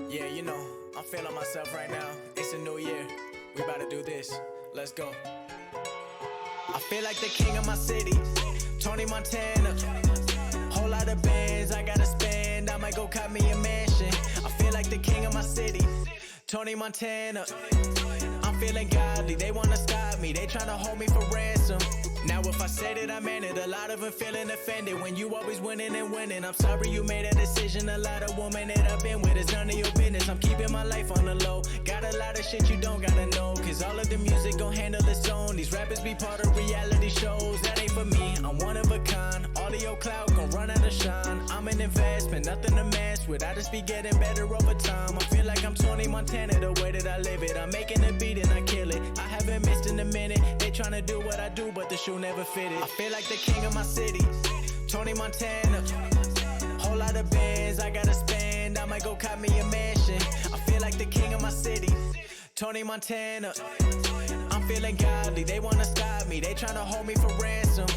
Yeah, you know, I'm feeling myself right now. It's a new year. We about to do this. Let's go. I feel like the king of my city, Tony Montana. Whole lot of bands I gotta spend. I might go cop me a mansion. I feel like the king of my city, Tony Montana. I'm feeling godly, they wanna stop me, they tryna hold me for ransom. Now if I said it, I meant it. A lot of them feeling offended when you always winning and winning. I'm sorry you made a decision. A lot of women that I've been with, it's none of your business. I'm keeping my life on the low. Got a lot of shit you don't gotta know, cause all of the music gon' handle its own. These rappers be part of reality shows, that ain't for me. I'm one of a kind, all of your clout gon' run out of shine. I'm an investment, nothing to mess with. I just be getting better over time. I feel like I'm Tony Montana, the way that I live it. I'm making a beat and I kill it. I haven't missed in a minute. They tryna do what I do, but the shoe never fitted. I feel like the king of my city, Tony Montana. Whole lot of bands I gotta spend. I might go cop me a mansion. I feel like the king of my city, Tony Montana. I'm feeling godly, they wanna stop me, they tryna hold me for ransom.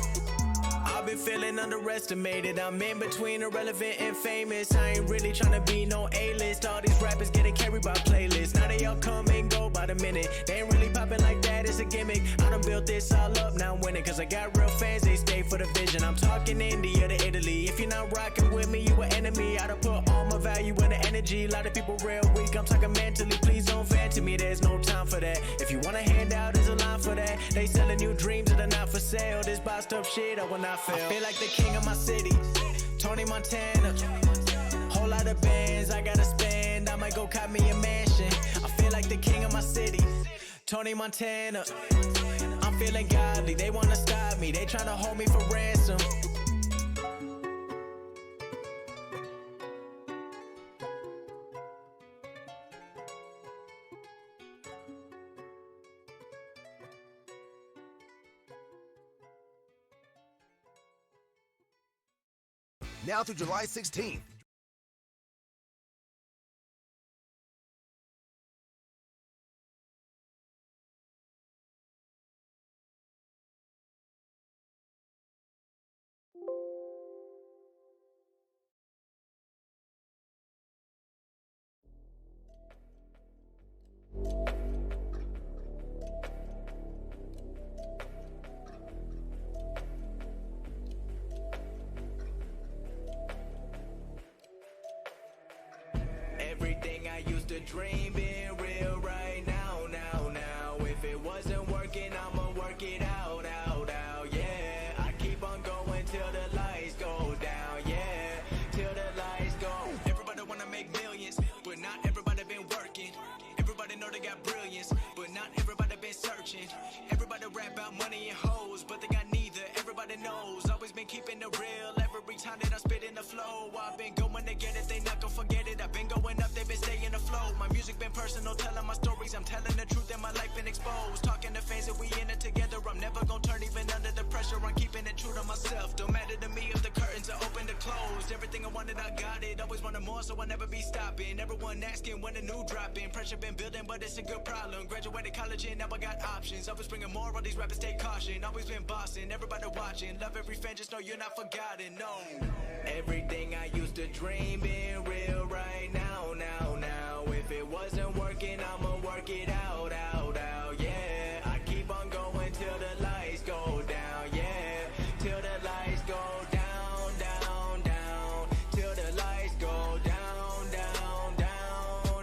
I've been feeling underestimated. I'm in between irrelevant and famous. I ain't really tryna be no A-list. All these rappers getting carried by playlists. Now they all come and go by the minute. They ain't really popping like that, it's a gimmick. I done built this all up, now I'm winning. Cause I got real fans, they stay for the vision. I'm talking India to Italy. If you're not rocking with me, you an enemy. I done put all my value in the energy. A lot of people real weak, I'm talking mentally. Please don't vent to me, there's no time for that. If you want a handout, there's a line for that. They selling you dreams that are not for sale. This boxed up shit, I will not fail. I feel like the king of my city, Tony Montana. Whole lot of bands I gotta spend. I might go cop me a mansion. I feel like the king of my city, Tony Montana. I'm feeling godly, they wanna stop me, they tryna hold me for ransom. Now through July 16th. Everything I used to dream being real right now. If it wasn't working, I'ma work it out, yeah. I keep on going till the lights go down, yeah. Till the lights go. Everybody wanna make millions, but not everybody been working. Everybody know they got brilliance, but not everybody been searching. Everybody rap about money and hoes, but they got neither. Everybody knows, always been keeping it real. Every time that I spit in the flow, I've been going to get it, they not gonna forget it. I've been going up, they been staying afloat. My music been personal, telling my stories. I'm telling the truth and my life been exposed. Talking to fans that we in it together. I'm never gonna turn even under the pressure. I'm keeping it true to myself. Don't matter to me if the curtains are open or closed. Everything I wanted, I got it. Always wanted more, so I'll never be stopping. Everyone asking when a new dropping. Pressure been building, but it's a good problem. Graduated college and now I got options. Always bringing more, all these rappers take caution. Always been bossing, everybody watching. Love every fan, just know you're not forgotten, no. Everything I used to dream being real right now. If it wasn't working, I'ma work it out, yeah. I keep on going till the lights go down, yeah. Till the lights go down, till the lights go down.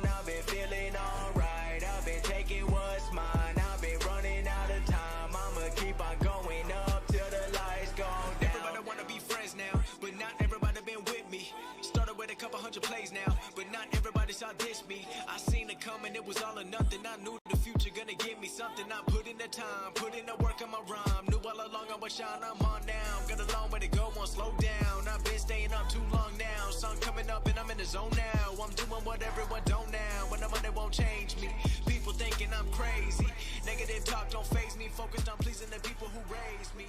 I've been feeling alright, I've been taking what's mine. I've been running out of time, I'ma keep on going up till the lights go down. Everybody wanna be friends now, but not everybody been with me. Started with a couple hundred plays now, but not everybody saw this me. I seen it coming, it was all or nothing. I knew the future gonna give me something. I put in the time, put in the work on my rhyme. Knew all along I would shine, I'm on now. Got a long way to go, won't slow down. I've been staying up too long now. Sun coming up and I'm in the zone now. I'm doing what everyone don't now. When the money won't change me. People thinking I'm crazy. Negative talk don't faze me. Focused on pleasing the people who raised me.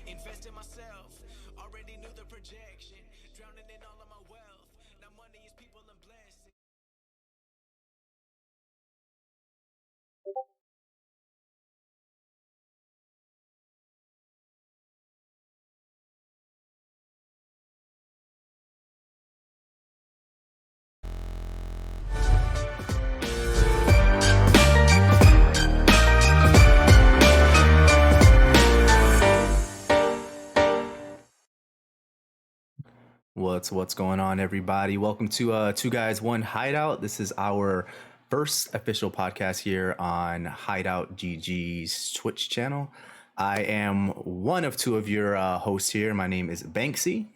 Invest in myself. Already knew the projection. Drowning in all of my wealth. Now money is people and blessings. What's going on, everybody? Welcome to Two Guys One Hideout. This is our first official podcast here on Hideout GG's Twitch channel. I am one of two of your hosts here. My name is Banksy,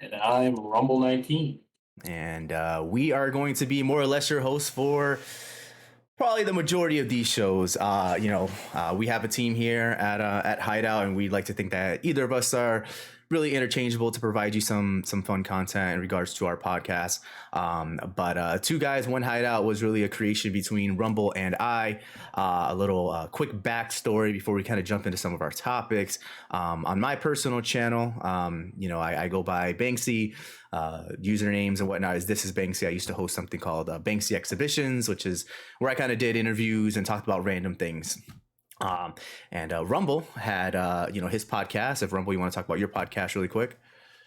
And I'm Rumble 19. and we are going to be more or less your hosts for probably the majority of these shows. We have a team here at Hideout, and we'd like to think that either of us are really interchangeable to provide you some fun content in regards to our podcast. But Two Guys One Hideout was really a creation between Rumble and I. A little quick backstory before we kind of jump into some of our topics. On my personal channel, I go by Banksy. Usernames and whatnot is This is Banksy. I used to host something called Banksy Exhibitions, which is where I kind of did interviews and talked about random things. And Rumble had his podcast. If Rumble, you want to talk about your podcast really quick?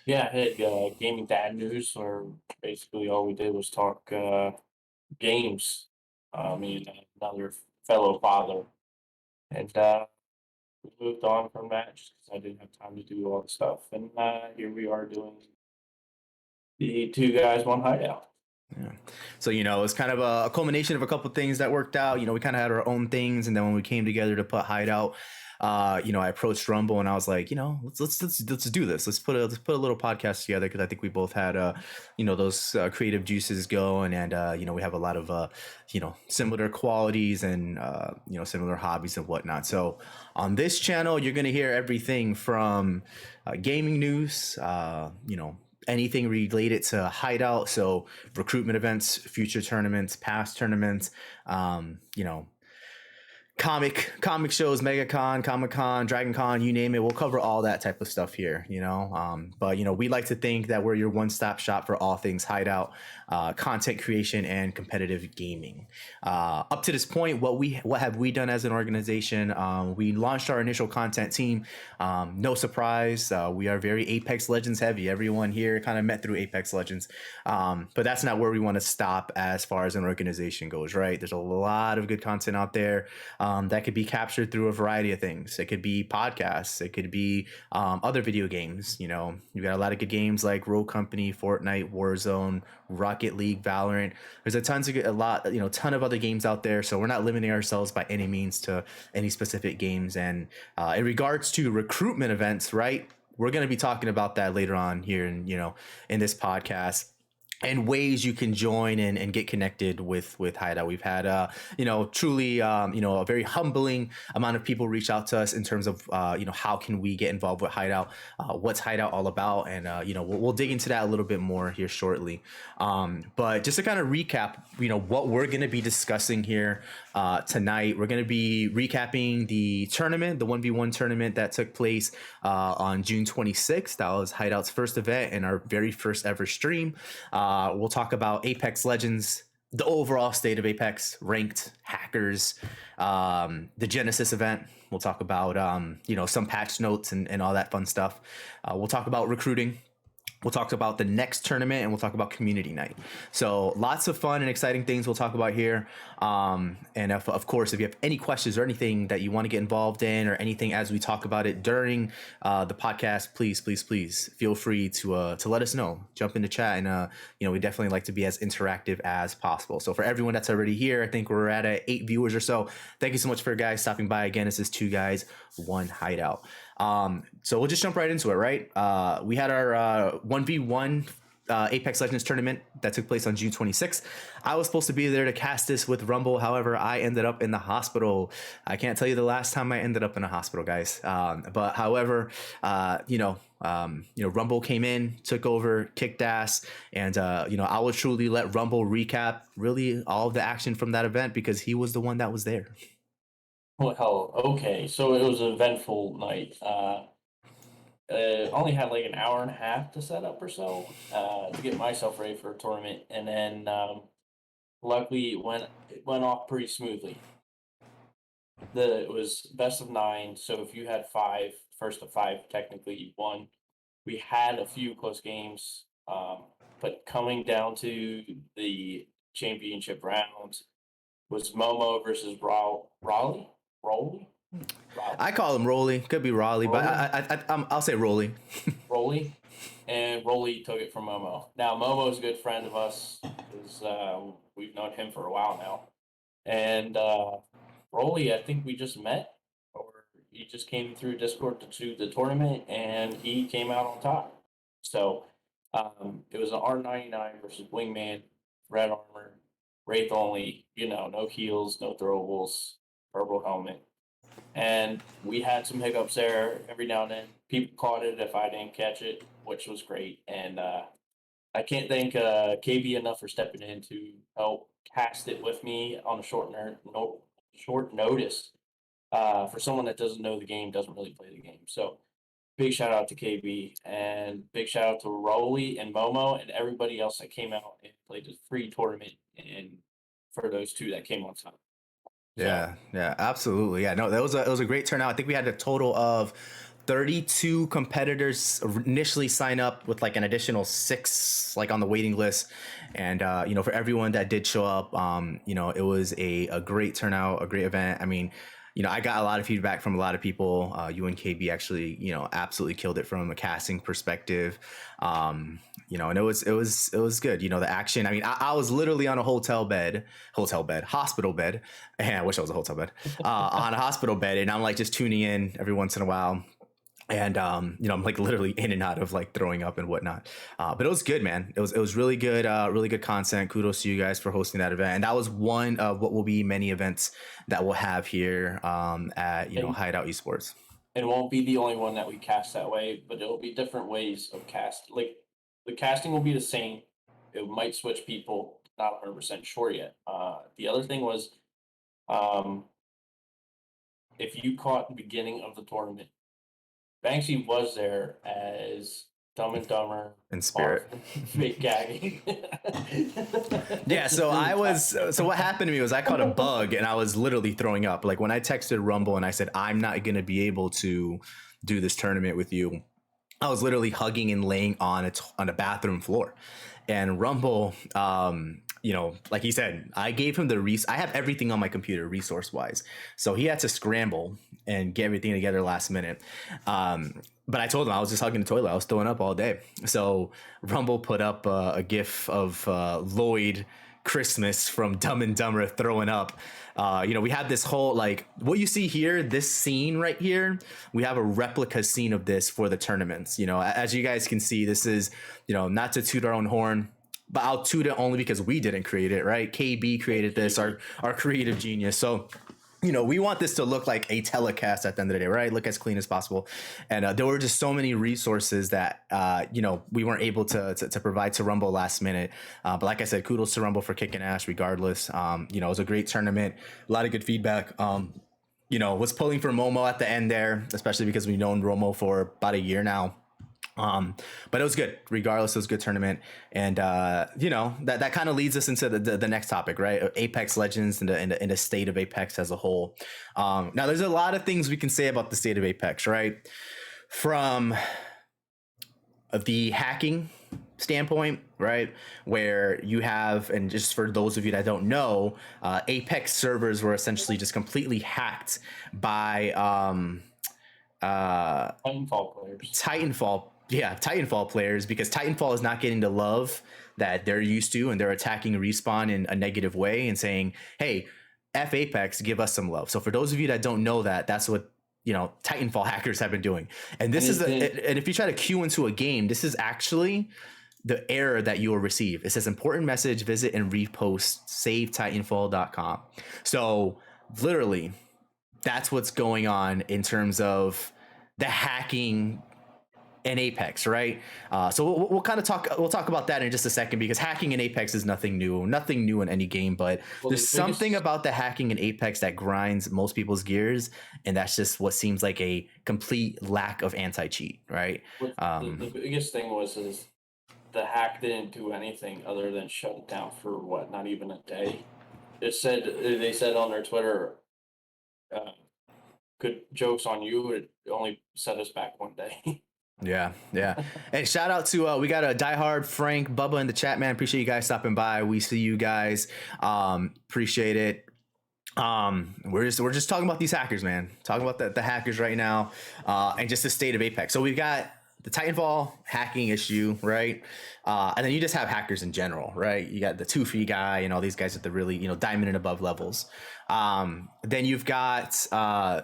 Yeah, I had Gaming Dad News, where basically all we did was talk games. Me and another fellow father. And we moved on from that just because I didn't have time to do all the stuff. And here we are doing the Two Guys One Hideout. Yeah. So, it's kind of a culmination of a couple of things that worked out. We kind of had our own things. And then when we came together to put Hideout, I approached Rumble and I was like, let's do this. Let's put a little podcast together, because I think we both had, those creative juices going. And, we have a lot of, similar qualities and, similar hobbies and whatnot. So on this channel, you're going to hear everything from gaming news, anything related to Hideout, so recruitment events, future tournaments, past tournaments, comic shows, MegaCon, Comic-Con, DragonCon, you name it. We'll cover all that type of stuff here, But we like to think that we're your one-stop shop for all things Hideout, content creation, and competitive gaming. Up to this point, what have we done as an organization? We launched our initial content team. No surprise, we are very Apex Legends heavy. Everyone here kind of met through Apex Legends, but that's not where we want to stop as far as an organization goes, right? There's a lot of good content out there that could be captured through a variety of things. It could be podcasts. It could be other video games. You got a lot of good games like Rogue Company, Fortnite, Warzone, Rocket League, Valorant. There's ton of other games out there. So we're not limiting ourselves by any means to any specific games. And in regards to recruitment events, right, we're going to be talking about that later on here in this podcast, and ways you can join and get connected with Hideout. We've had, truly, a very humbling amount of people reach out to us in terms of, how can we get involved with Hideout? What's Hideout all about? And, we'll dig into that a little bit more here shortly. But just to kind of recap, what we're going to be discussing here tonight, we're going to be recapping the tournament, the 1v1 tournament that took place on June 26th. That was Hideout's first event and our very first ever stream. We'll talk about Apex Legends, the overall state of Apex, ranked, hackers, the Genesis event. We'll talk about, some patch notes and all that fun stuff. We'll talk about recruiting. We'll talk about the next tournament, and we'll talk about community night. So lots of fun and exciting things we'll talk about here. And of course, if you have any questions or anything that you want to get involved in, or anything as we talk about it during the podcast, please feel free to let us know. Jump into chat, and we definitely like to be as interactive as possible. So for everyone that's already here, I think we're at 8 viewers or so. Thank you so much for guys stopping by again. This is Two Guys One Hideout. So we'll just jump right into it, right? We had our 1v1 Apex Legends tournament that took place on June 26th. I was supposed to be there to cast this with Rumble. However, I ended up in the hospital. I can't tell you the last time I ended up in a hospital, guys. But however, Rumble came in, took over, kicked ass, and I will truly let Rumble recap really all of the action from that event, because he was the one that was there. Well, okay, so it was an eventful night. Only had like an hour and a half to set up or so to get myself ready for a tournament, and then luckily it went off pretty smoothly. It was best of 9, so if you had 5, first of 5, technically you won. We had a few close games, but coming down to the championship round was Momo versus Raleigh. I call him Rolly. Could be Raleigh, but I'll say Rolly. Rolly. and Rolly took it from Momo. Now Momo's a good friend of us because we've known him for a while now, and Rolly, I think we just met, or he just came through Discord to the tournament, and he came out on top. So it was an R99 versus Wingman, red armor, Wraith only, no heals, no throwables, purple helmet. And we had some hiccups there every now and then. People caught it if I didn't catch it, which was great. And I can't thank KB enough for stepping in to help cast it with me on a short notice for someone that doesn't know the game, doesn't really play the game. So big shout out to KB and big shout out to Rolly and Momo and everybody else that came out and played the free tournament and for those two that came on top. Yeah, absolutely. Yeah, no, it was a great turnout. I think we had a total of 32 competitors initially sign up with like an additional 6 like on the waiting list. And for everyone that did show up, it was a great turnout, a great event. I mean, I got a lot of feedback from a lot of people. You and KB actually, absolutely killed it from a casting perspective. And it was good. The action. I mean, I was literally on a hospital bed. And I wish I was a hotel bed, on a hospital bed. And I'm like just tuning in every once in a while. And I'm like literally in and out of like throwing up and whatnot, but it was good, man. It was really good content. Kudos to you guys for hosting that event. And that was one of what will be many events that we'll have here at Hideout eSports. It won't be the only one that we cast that way, but it'll be different ways of cast. Like the casting will be the same. It might switch people. Not 100% sure yet. The other thing was, if you caught the beginning of the tournament, Banksy was there as Dumb and Dumber in spirit, fake gagging. Yeah, so what happened to me was I caught a bug and I was literally throwing up. Like when I texted Rumble and I said I'm not going to be able to do this tournament with you, I was literally hugging and laying on a bathroom floor. And Rumble, like he said, I gave him I have everything on my computer resource wise. So he had to scramble and get everything together last minute. But I told him I was just hugging the toilet. I was throwing up all day. So Rumble put up a gif of Lloyd Christmas from Dumb and Dumber throwing up. We have this whole, like, what you see here, this scene right here, we have a replica scene of this for the tournaments. As you guys can see, this is, not to toot our own horn, but I'll toot it only because we didn't create it, right? KB created this, our creative genius. So, we want this to look like a telecast at the end of the day, right? Look as clean as possible. And there were just so many resources that, we weren't able to provide to Rumble last minute. But like I said, kudos to Rumble for kicking ass regardless. It was a great tournament, a lot of good feedback. Was pulling for Momo at the end there, especially because we've known Romo for about a year now. But it was good. Regardless, it was a good tournament. And, that kind of leads us into the next topic, right? Apex Legends and the state of Apex as a whole. Now, there's a lot of things we can say about the state of Apex, right? From the hacking standpoint, right? Where you have, and just for those of you that don't know, Apex servers were essentially just completely hacked by Titanfall players, because Titanfall is not getting the love that they're used to, and they're attacking Respawn in a negative way and saying, hey, F Apex, give us some love. So for those of you that don't know that, that's what Titanfall hackers have been doing. And this and if you try to queue into a game, this is actually the error that you will receive. It says important message, visit and repost savetitanfall.com. So literally that's what's going on in terms of the hacking in Apex, right? So we'll talk about that in just a second, because hacking in Apex is nothing new in any game, but there's something about the hacking in Apex that grinds most people's gears, and that's just what seems like a complete lack of anti-cheat, right? The biggest thing is the hack didn't do anything other than shut it down for not even a day. They said on their Twitter, good jokes on you, it only set us back one day. Yeah. Hey, shout out to we got a diehard Frank, Bubba in the chat, man. Appreciate you guys stopping by. We see you guys. Appreciate it. We're just talking about these hackers, man. Talking about the hackers right now, and just the state of Apex. So we've got the Titanfall hacking issue, right? And then you just have hackers in general, right? You got the 2 free guy and all these guys at the really, diamond and above levels. Then you've got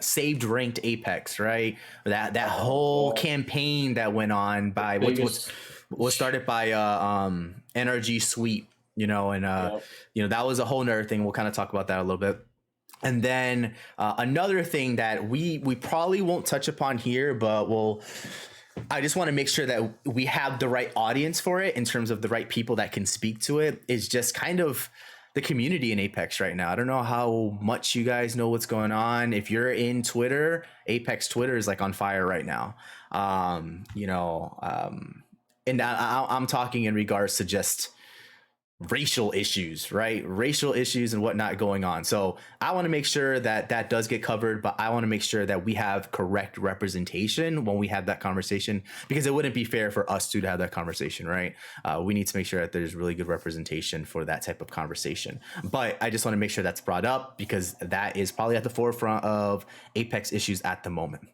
saved ranked Apex, right? That whole campaign that went on by was started by NRG Sweep, and that was a whole nother thing. We'll kind of talk about that a little bit. And then another thing that we probably won't touch upon here, but I just want to make sure that we have the right audience for it in terms of the right people that can speak to it, is just kind of the community in Apex right now. I don't know how much you guys know what's going on. If you're in Twitter, Apex Twitter is like on fire right now. And I'm talking in regards to just racial issues, right? Racial issues and whatnot going on. So I want to make sure that does get covered, but I want to make sure that we have correct representation when we have that conversation, because it wouldn't be fair for us to have that conversation, right? We need to make sure that there's really good representation for that type of conversation. But I just want to make sure that's brought up, because that is probably at the forefront of Apex issues at the moment.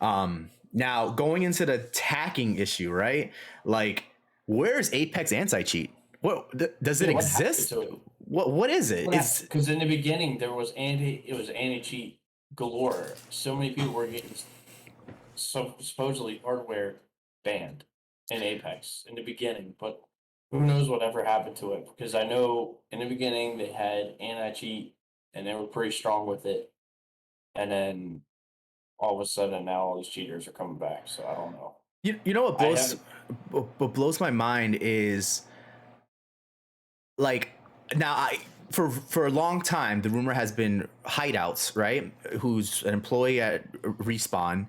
Now going into the hacking issue, right? Like, where's Apex anti-cheat? What does it exist? What is it? Because in the beginning it was anti-cheat galore. So many people were getting supposedly hardware banned in Apex in the beginning, but who knows whatever happened to it? Because I know in the beginning they had anti-cheat and they were pretty strong with it, and then all of a sudden now all these cheaters are coming back. So I don't know. You know what blows my mind is, like, now for a long time the rumor has been Hideouts, right, who's an employee at Respawn,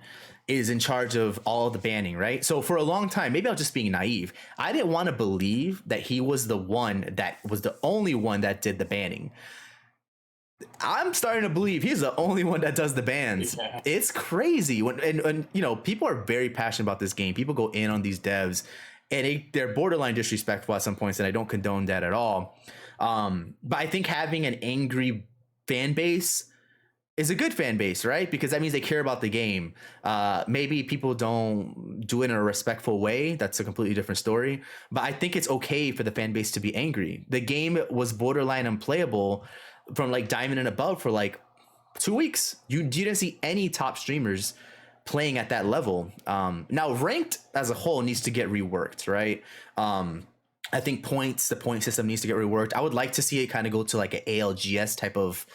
is in charge of all the banning, right? So for a long time, maybe I was just being naive, I didn't want to believe that he was the only one that did the banning. I'm starting to believe he's the only one that does the bans. Yeah. It's crazy and people are very passionate about this game. People go in on these devs, and they're borderline disrespectful at some points, and I don't condone that at all. But I think having an angry fan base is a good fan base, right? Because that means they care about the game. Maybe people don't do it in a respectful way. That's a completely different story. But I think it's okay for the fan base to be angry. The game was borderline unplayable from like Diamond and above for like 2 weeks. You didn't see any top streamers playing at that level. Now ranked as a whole needs to get reworked, right? I think the point system needs to get reworked. I would like to see it kind of go to like an ALGS type of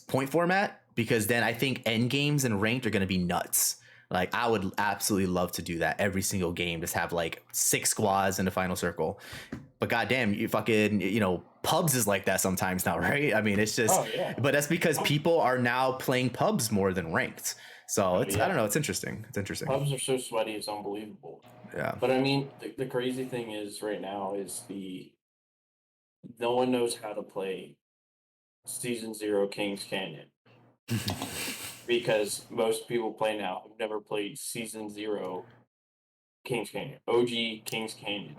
point format, because then I think end games and ranked are going to be nuts. Like, I would absolutely love to do that every single game, just have like 6 squads in the final circle. But goddamn, you fucking, pubs is like that sometimes now, right? I mean, it's just, but that's because people are now playing pubs more than ranked. So I don't know. It's interesting. Pubs are so sweaty, it's unbelievable. Yeah. But I mean, the crazy thing is right now is no one knows how to play Season 0 Kings Canyon. Because most people play now have never played Season 0 Kings Canyon. OG Kings Canyon.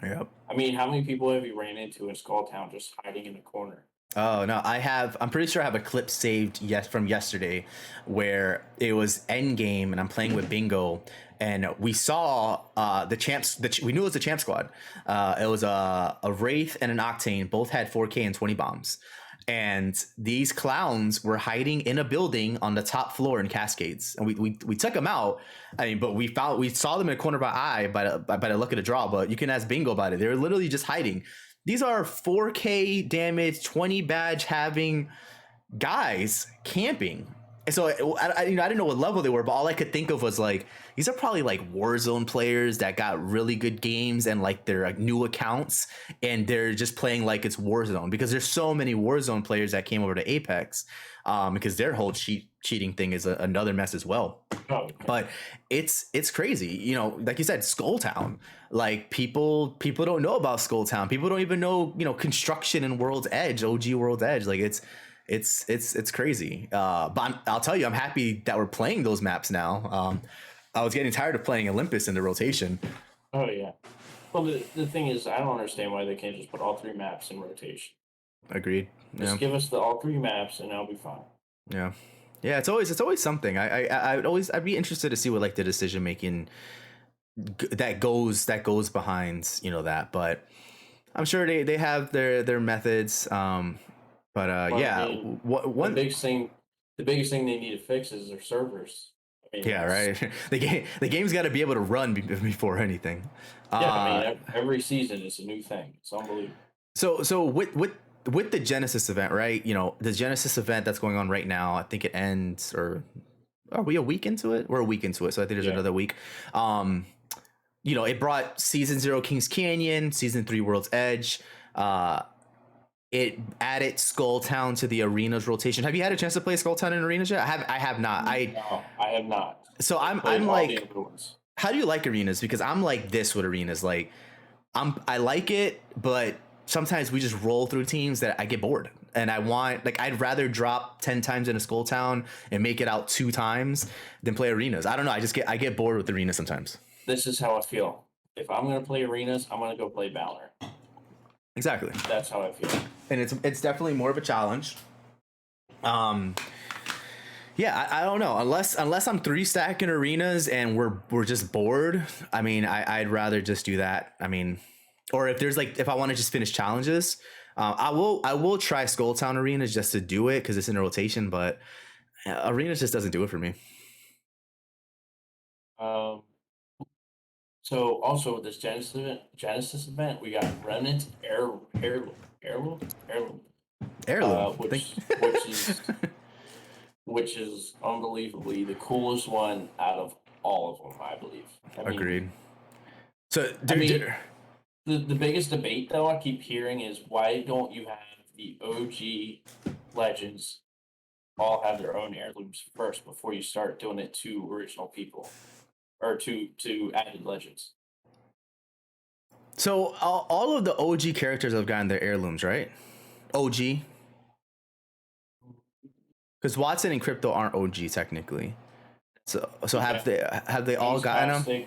Yep. I mean, how many people have you ran into in Skull Town just hiding in a corner? Oh, no, I'm pretty sure I have a clip saved from yesterday where it was end game and I'm playing with Bingo, and we saw the champs. We knew it was the champ squad. It was a Wraith and an Octane. Both had 4K and 20 bombs. And these clowns were hiding in a building on the top floor in Cascades, and we took them out. I mean, but we saw them in a corner by eye by the luck of the draw. But you can ask Bingo about it. They were literally just hiding. These are 4K damage, 20 badge having guys camping. And so I didn't know what level they were, but all I could think of was like, these are probably like Warzone players that got really good games and like they're like new accounts, and they're just playing like it's Warzone, because there's so many Warzone players that came over to Apex, because their whole cheating thing is another mess as well. But it's crazy, like you said, Skull Town. Like people don't know about Skull Town. People don't even know construction in World's Edge, OG World's Edge. Like it's crazy. But I'll tell you, I'm happy that we're playing those maps now. I was getting tired of playing Olympus in the rotation. Oh yeah. Well, the thing is, I don't understand why they can't just put all 3 maps in rotation. Agreed. Just give us all 3 maps and I'll be fine. Yeah. Yeah, it's always something. I'd be interested to see what like the decision making that goes behind, you know, that. But I'm sure they have their methods. But Well, I yeah, mean, one the biggest thing they need to fix is their servers. I mean, yeah, right. The game's got to be able to run before anything. Yeah, I mean, every season is a new thing. It's unbelievable. So with the Genesis event, right? You know, the Genesis event that's going on right now, I think it ends, or are we a week into it? We're a week into it, so I think there's another week. You know, it brought Season 0 Kings Canyon, Season 3 World's Edge. It added Skull Town to the arenas rotation. Have you had a chance to play Skull Town in arenas yet? I have not. No, I have not. So I'm like, how do you like arenas? Because I'm like this with arenas. Like, I like it, but sometimes we just roll through teams that I get bored, and I'd rather drop 10 times in a Skull Town and make it out 2 times than play arenas. I don't know. I get bored with arenas sometimes. This is how I feel. If I'm gonna play arenas, I'm gonna go play Valor. Exactly. That's how I feel. And it's definitely more of a challenge. Yeah, I don't know. Unless I'm 3 stacking arenas and we're just bored. I mean, I'd rather just do that. I mean, or if I want to just finish challenges, I will try Skull Town arenas just to do it because it's in a rotation. But arenas just doesn't do it for me. So also with this Genesis event, we got Remnant Heirloom, which is unbelievably the coolest one out of all of them, I believe. Agreed. So, the biggest debate though I keep hearing is why don't you have the OG legends all have their own heirlooms first before you start doing it to original people or to added legends? So all of the OG characters have gotten their heirlooms, right? OG. Because Watson and Crypto aren't OG technically. So have they all gotten them?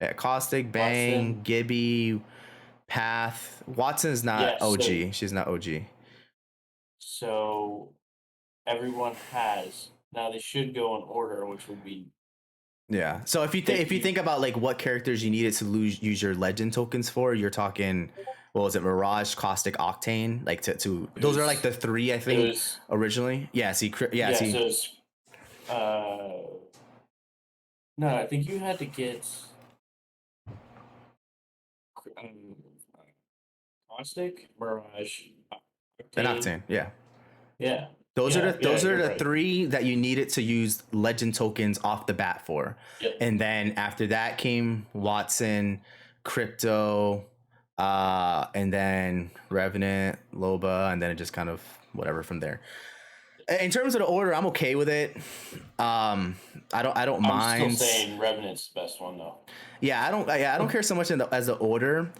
Yeah, Caustic, Bang, Watson. Gibby, Path. Watson's not OG. So, she's not OG. So everyone has. Now they should go in order, which would be. Yeah. So if you think about like what characters you needed to use your legend tokens for, you're talking, what was it, Mirage, Caustic, Octane, like to those are like the 3 I think originally. Yeah. See. Yeah. See. So it's, no, I think you had to get Caustic, Mirage, Octane. And Octane. Yeah. Yeah. Those are the 3 that you needed to use legend tokens off the bat for. Yep. And then after that came Watson, Crypto, and then Revenant, Loba, and then it just kind of whatever from there. In terms of the order, I'm okay with it. I don't mind. I'm still saying Revenant's the best one though. Yeah, I don't care so much as the order.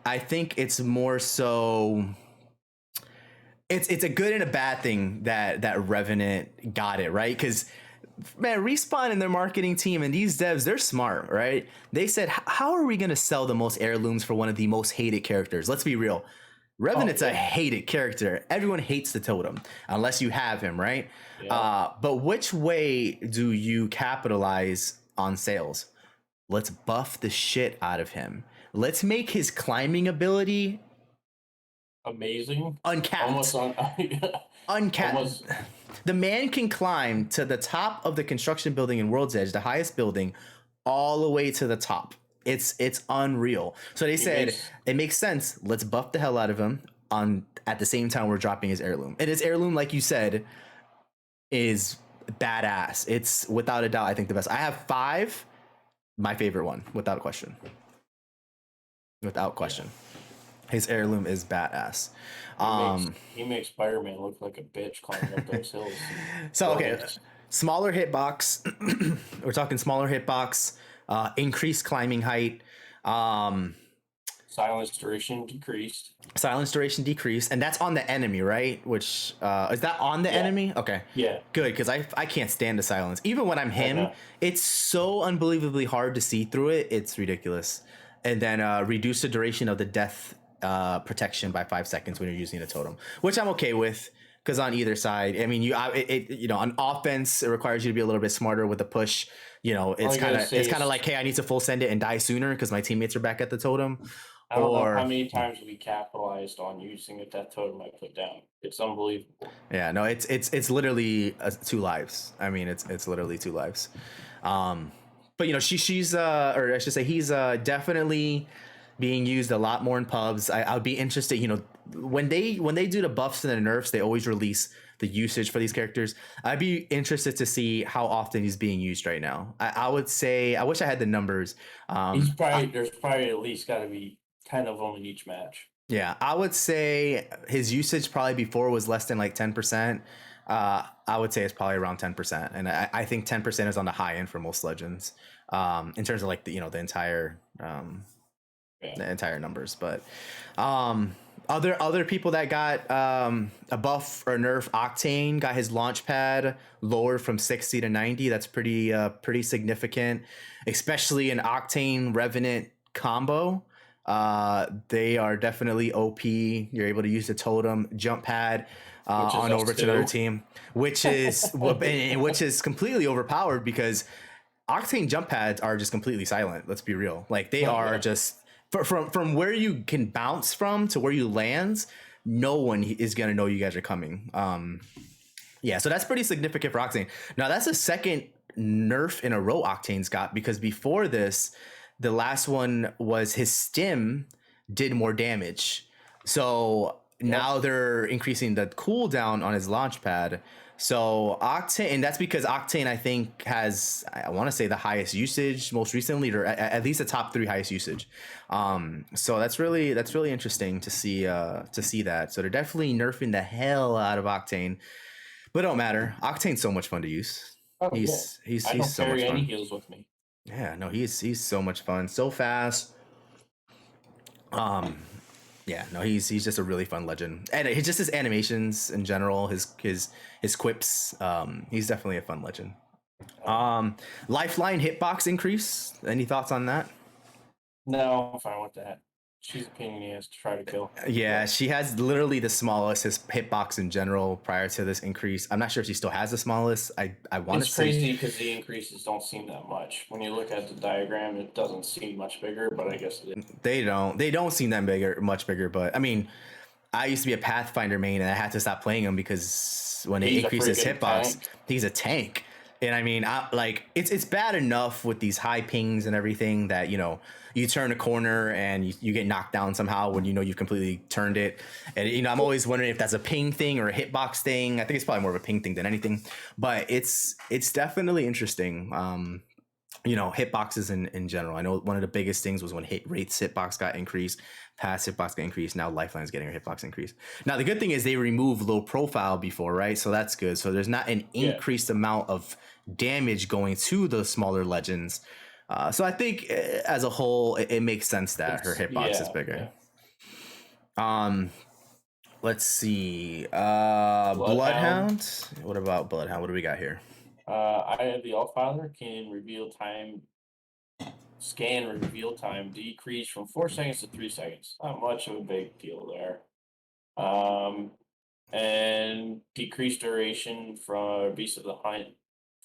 I think it's more so. It's a good and a bad thing that Revenant got it, right? Because, man, Respawn and their marketing team and these devs, they're smart, right? They said, how are we going to sell the most heirlooms for one of the most hated characters? Let's be real. Revenant's a hated character. Everyone hates the totem unless you have him, right? Yeah. But which way do you capitalize on sales? Let's buff the shit out of him. Let's make his climbing ability amazing, uncapped, uncapped. The man can climb to the top of the construction building in World's Edge, the highest building, all the way to the top. It's unreal. So they said it makes sense. Let's buff the hell out of him at the same time we're dropping his heirloom. And his heirloom, like you said, is badass. It's without a doubt, I think, the best. I have 5. My favorite one, without question. Without question. His heirloom is badass. He makes Spider-Man look like a bitch climbing up those hills. So, okay, smaller hitbox. We're talking smaller hitbox, increased climbing height. Silence duration decreased. And that's on the enemy, right? Which, is that on the enemy? Okay. Yeah. Good, because I can't stand the silence. Even when I'm him, it's so unbelievably hard to see through it. It's ridiculous. And then reduce the duration of the death protection by 5 seconds when you're using a totem, which I'm okay with because on either side, I mean, on offense, it requires you to be a little bit smarter with the push. It's kind of like, hey, I need to full send it and die sooner because my teammates are back at the totem. I don't know how many times we capitalized on using a death totem I put down. It's unbelievable. Yeah, no, it's literally 2 lives. I mean, it's literally 2 lives. But she's or I should say he's definitely being used a lot more in pubs. I'll be interested. When they do the buffs and the nerfs, they always release the usage for these characters. I'd be interested to see how often he's being used right now. I would say I wish I had the numbers. There's probably at least got to be 10 of them in each match. Yeah, I would say his usage probably before was less than like 10%. I would say it's probably around 10%, and I think 10% is on the high end for most legends, in terms of like the entire the entire numbers. But other people that got a buff or nerf, Octane got his launch pad lowered from 60 to 90. That's pretty significant, especially an Octane Revenant combo. They are definitely OP. You're able to use the totem jump pad on over to another team, which is which is completely overpowered because Octane jump pads are just completely silent. Let's be real. Like they are just from where you can bounce from to where you land, no one is gonna know you guys are coming. Yeah, so that's pretty significant for Octane. Now that's the second nerf in a row Octane's got, because before this, the last one was his stim did more damage. So now they're increasing the cooldown on his launch pad. So Octane, and that's because Octane, I think, has, I want to say, the highest usage most recently, or at least the top 3 highest usage. So that's really interesting to see that. So they're definitely nerfing the hell out of Octane, but it don't matter. Octane's so much fun to use. He's so much fun. Any heals with me. Yeah, no, he's so much fun, so fast. Yeah, no, he's just a really fun legend, and it's just his animations in general, his quips. He's definitely a fun legend. Lifeline hitbox increase. Any thoughts on that? No, I'm fine with that. She's a pain in the ass to try to kill. Yeah, she has literally the smallest hitbox in general prior to this increase. I'm not sure if she still has the smallest. I want to say it's crazy because the increases don't seem that much. When you look at the diagram, it doesn't seem much bigger, but I guess it is. They don't seem that much bigger. But I mean, I used to be a Pathfinder main, and I had to stop playing him because when they increased his hitbox, he's a tank. And I mean, it's bad enough with these high pings and everything that, you turn a corner and you get knocked down somehow when you've completely turned it. And, I'm always wondering if that's a ping thing or a hitbox thing. I think it's probably more of a ping thing than anything. But it's definitely interesting. Hitboxes in general. I know one of the biggest things was when Wraith's hitbox got increased, Pass hitbox got increased. Now Lifeline's getting her hitbox increased. Now the good thing is they removed low profile before, right? So that's good. So there's not an increased amount of damage going to the smaller legends. So I think as a whole, it makes sense that her hitbox is bigger. Yeah. Let's see. Bloodhound. What about Bloodhound? What do we got here? I have the Allfather can scan reveal time decrease from 4 seconds to 3 seconds. Not much of a big deal there. And decreased duration from Beast of the Hunt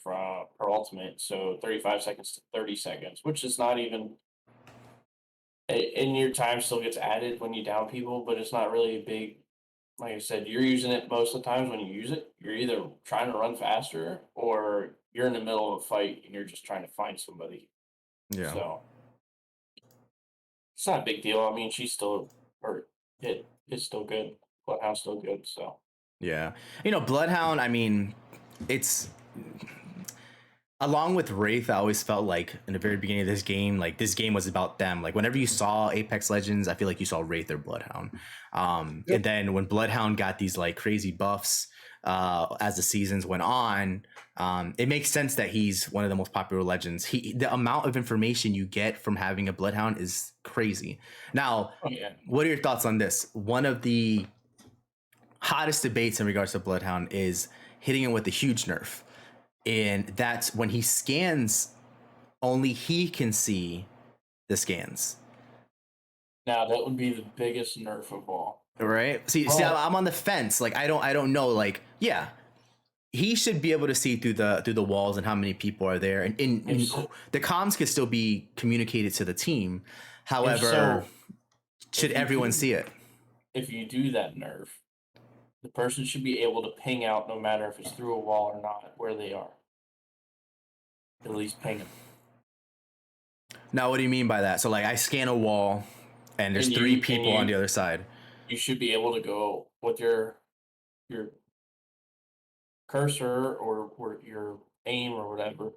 from her ultimate, so 35 seconds to 30 seconds, which is not even. And your time still gets added when you down people, but it's not really a big. Like I said, you're using it most of the times when you use it. You're either trying to run faster or you're in the middle of a fight and you're just trying to find somebody. Yeah. So it's not a big deal. I mean, she's still, or it is still good. Bloodhound's still good. So yeah, Bloodhound. I mean, it's along with Wraith. I always felt like in the very beginning of this game, like this game was about them. Like whenever you saw Apex Legends, I feel like you saw Wraith or Bloodhound. And then when Bloodhound got these like crazy buffs as the seasons went on, it makes sense that he's one of the most popular legends. The amount of information you get from having a Bloodhound is crazy. Now, what are your thoughts on this? One of the hottest debates in regards to Bloodhound is hitting him with a huge nerf. And that's when he scans, only he can see the scans. Now, that would be the biggest nerf of all. Right. See, I'm on the fence. Like, I don't know. Like, yeah, he should be able to see through the walls and how many people are there, and the comms could still be communicated to the team. However, should everyone see it? If you do that nerf, the person should be able to ping out no matter if it's through a wall or not where they are. At least ping them. Now, what do you mean by that? So, like, I scan a wall, and there's 3 people on the other side. You should be able to go with your cursor or your aim or whatever,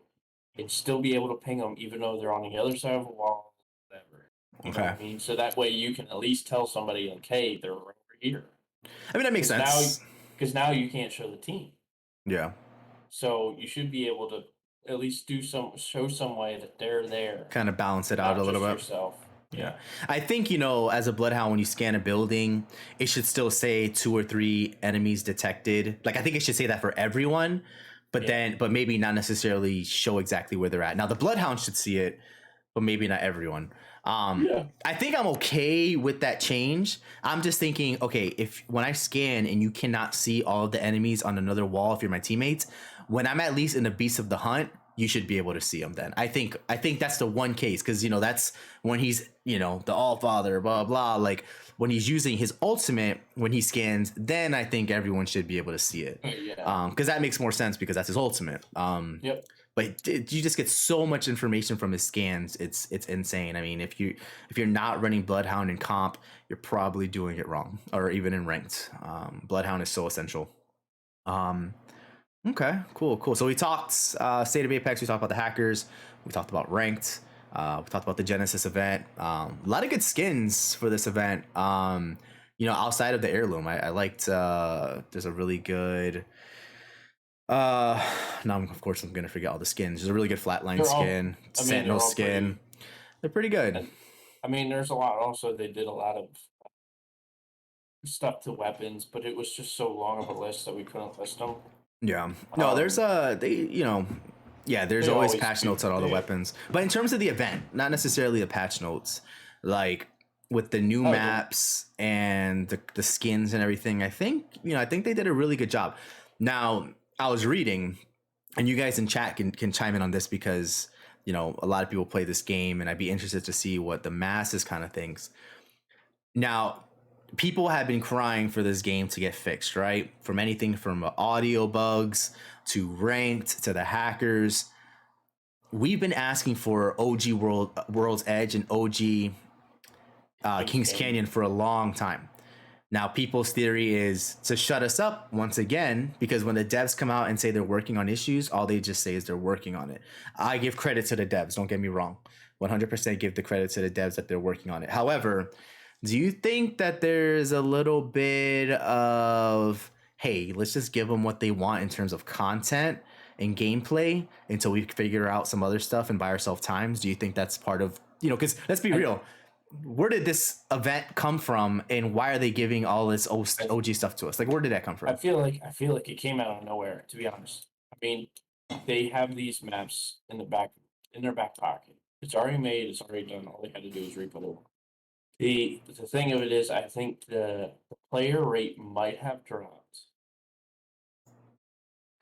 and still be able to ping them even though they're on the other side of the wall, whatever. You know what I mean? So that way you can at least tell somebody, like, hey, they're over here. I mean, that makes sense. Because now you can't show the team. Yeah. So you should be able to at least show some way that they're there. Kind of balance it out a little bit. Yourself. Yeah. I think, as a Bloodhound, when you scan a building, it should still say 2 or 3 enemies detected. Like, I think it should say that for everyone, but maybe not necessarily show exactly where they're at. Now, the Bloodhound should see it, but maybe not everyone. I think I'm okay with that change. I'm just thinking, okay, when I scan and you cannot see all of the enemies on another wall, if you're my teammates, when I'm at least in the Beast of the Hunt, you should be able to see him then. I think that's the one case, because that's when he's the All-Father, blah blah. Like, when he's using his ultimate, when he scans, then I think everyone should be able to see it. Because that makes more sense, because that's his ultimate. Yep. But you just get so much information from his scans. It's insane. I mean, if you're not running Bloodhound in comp, you're probably doing it wrong, or even in ranked. Bloodhound is so essential. Okay, cool. So we talked State of Apex. We talked about the hackers. We talked about ranked. We talked about the Genesis event. A lot of good skins for this event. Outside of the heirloom, I liked. There's a really good. Now of course I'm gonna forget all the skins. There's a really good flatline skin, Sentinel skin. They're pretty good. I mean, there's a lot. Also, they did a lot of stuff to weapons, but it was just so long of a list that we couldn't list them. Yeah. No, there's there's always patch notes on all the weapons. But in terms of the event, not necessarily the patch notes, like with the new maps and the skins and everything, I think they did a really good job. Now, I was reading, and you guys in chat can chime in on this, because a lot of people play this game, and I'd be interested to see what the masses kind of thinks. Now, people have been crying for this game to get fixed, right? From anything from audio bugs to ranked to the hackers. We've been asking for OG World's Edge and OG Kings Canyon for a long time. Now, people's theory is to shut us up once again, because when the devs come out and say they're working on issues, all they just say is they're working on it. I give credit to the devs, don't get me wrong. 100% give the credit to the devs that they're working on it. However, do you think that there's a little bit of, hey, let's just give them what they want in terms of content and gameplay until we figure out some other stuff and buy ourselves times? Do you think that's part of, because let's be real, where did this event come from, and why are they giving all this OG stuff to us? Like, where did that come from? I feel like it came out of nowhere, to be honest. I mean, they have these maps in their back pocket. It's already made, it's already done. All they had to do is re-put it. The thing of it is, I think the player rate might have dropped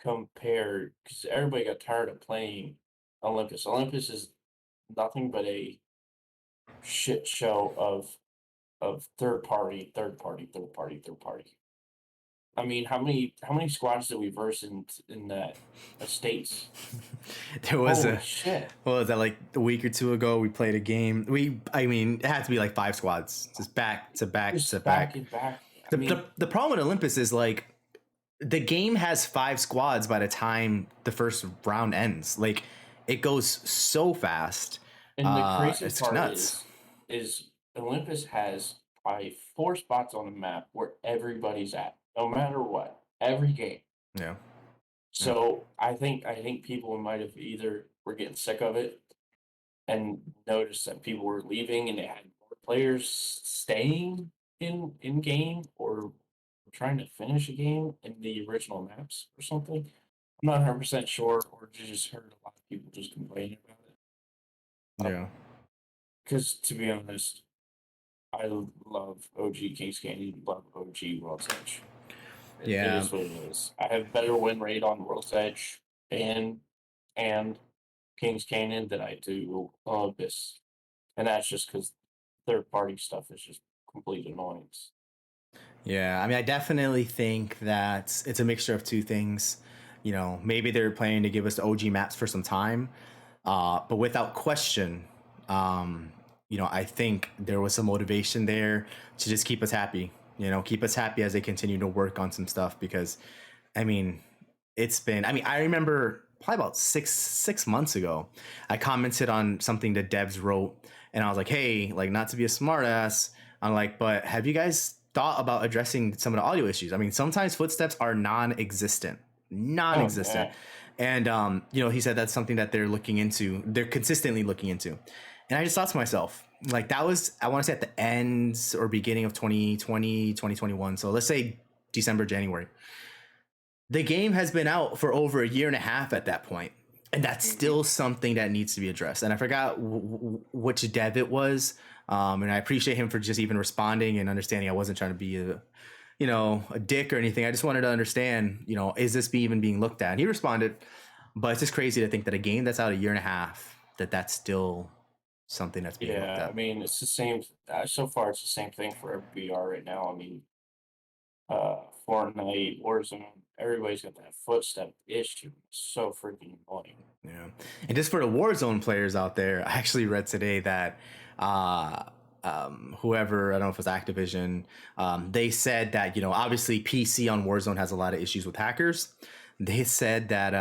compared, because everybody got tired of playing Olympus. Olympus is nothing but a shit show of third party. I mean, how many squads did we verse in the States? There was shit. What was that, like a week or two ago? We played a game. It had to be like 5 squads, just back to back to back. The problem with Olympus is, like, the game has 5 squads by the time the first round ends. Like, it goes so fast. And the crazy part nuts. is Olympus has probably 4 spots on the map where everybody's at, no matter what, every game. Yeah. So I think people might have either were getting sick of it and noticed that people were leaving and they had more players staying in game, or trying to finish a game in the original maps or something. I'm not 100% sure, or just heard a lot of people just complaining about it. Yeah. Because to be honest, I love OG Kings Canyon, love OG World's Edge. It Yeah. is what it is. I have better win rate on World's Edge and Kings Canyon than I do Abyss. And that's just because third party stuff is just complete annoyance. Yeah, I mean, I definitely think that it's a mixture of two things. Maybe they're planning to give us the OG maps for some time, but without question, I think there was some motivation there to just keep us happy. Keep us happy as they continue to work on some stuff because, I mean, it's been. I mean, I remember probably about six months ago, I commented on something the devs wrote, and I was like, "Hey, like, not to be a smartass, I'm like, but have you guys thought about addressing some of the audio issues? I mean, sometimes footsteps are non-existent, Oh, non-existent." yeah. And he said that's something that they're looking into. They're consistently looking into. And I just thought to myself, like, that was, I want to say, at the end or beginning of 2020, 2021. So let's say December, January. The game has been out for over a year and a half at that point, and that's still something that needs to be addressed. And I forgot which dev it was, and I appreciate him for just even responding and understanding. I wasn't trying to be a dick or anything. I just wanted to understand, is this even being looked at? And he responded, but it's just crazy to think that a game that's out a year and a half, that's still something that's being looked Yeah, at. I mean, it's the same. So far, it's the same thing for every VR right now. I mean, Fortnite, Warzone, everybody's got that footstep issue. It's so freaking annoying. Yeah. And just for the Warzone players out there, I actually read today that whoever, I don't know if it was Activision, they said that, obviously PC on Warzone has a lot of issues with hackers. They said that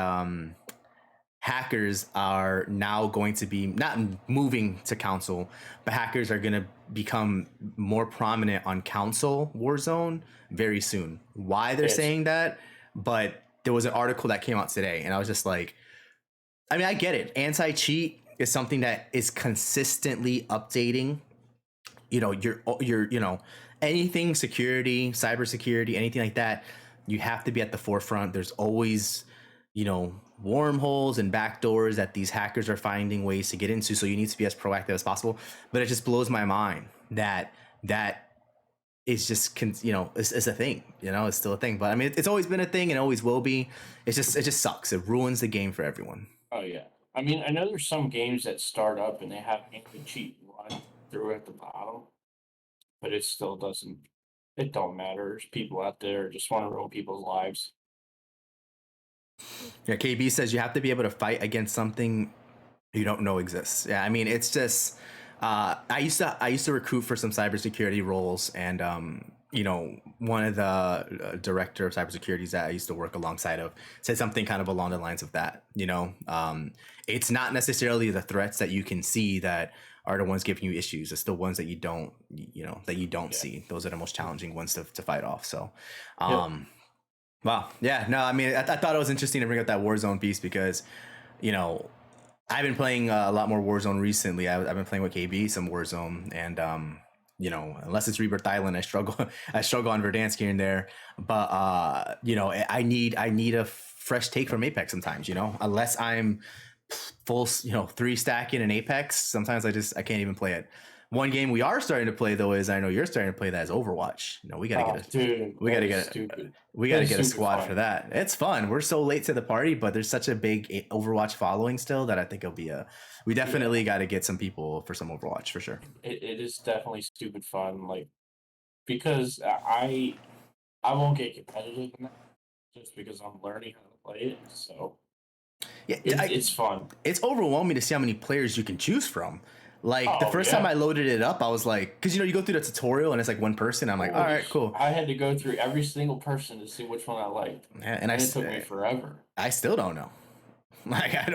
hackers are now going to be not moving to console, but hackers are going to become more prominent on console Warzone very soon. Why they're It's saying that, but there was an article that came out today, and I was just like, I mean, I get it. Anti-cheat is something that is consistently updating. Your anything security, cybersecurity, anything like that, you have to be at the forefront. There's always, wormholes and backdoors that these hackers are finding ways to get into. So you need to be as proactive as possible. But it just blows my mind that is just, it's a thing. It's still a thing. But I mean, it's always been a thing and always will be. It just sucks. It ruins the game for everyone. Oh yeah. I mean, I know there's some games that start up and they have anti-cheat run through at the bottom, but it still doesn't. It don't matter. There's people out there just want to ruin people's lives. Yeah, KB says you have to be able to fight against something you don't know exists. Yeah, I mean, it's just I used to recruit for some cybersecurity roles, and one of the director of cybersecurity that I used to work alongside of said something kind of along the lines of that. It's not necessarily the threats that you can see that are the ones giving you issues. It's the ones that you don't, see. Those are the most challenging ones to fight off. So, wow, yeah, no, I mean, I thought it was interesting to bring up that Warzone piece because, I've been playing a lot more Warzone recently. I've been playing with KB some Warzone, and unless it's Rebirth Island, I struggle. I struggle on Verdansk here and there. But I need a fresh take from Apex sometimes. Unless I'm full, 3 stacking in Apex, sometimes I can't even play it. One game we are starting to play though is, I know you're starting to play that, is Overwatch. We gotta get a squad fun. for that. It's fun. We're so late to the party, but there's such a big Overwatch following still that I think it'll be we definitely got to get some people for some Overwatch for sure. It is definitely stupid fun, like, because I won't get competitive in that just because I'm learning how to play it. So Yeah, it's fun. It's overwhelming to see how many players you can choose from. Like the first yeah. time I loaded it up, I was like, because you go through the tutorial and it's like one person. I'm like, all right, cool. I had to go through every single person to see which one I liked, and it took me forever. I still don't know. Like I'm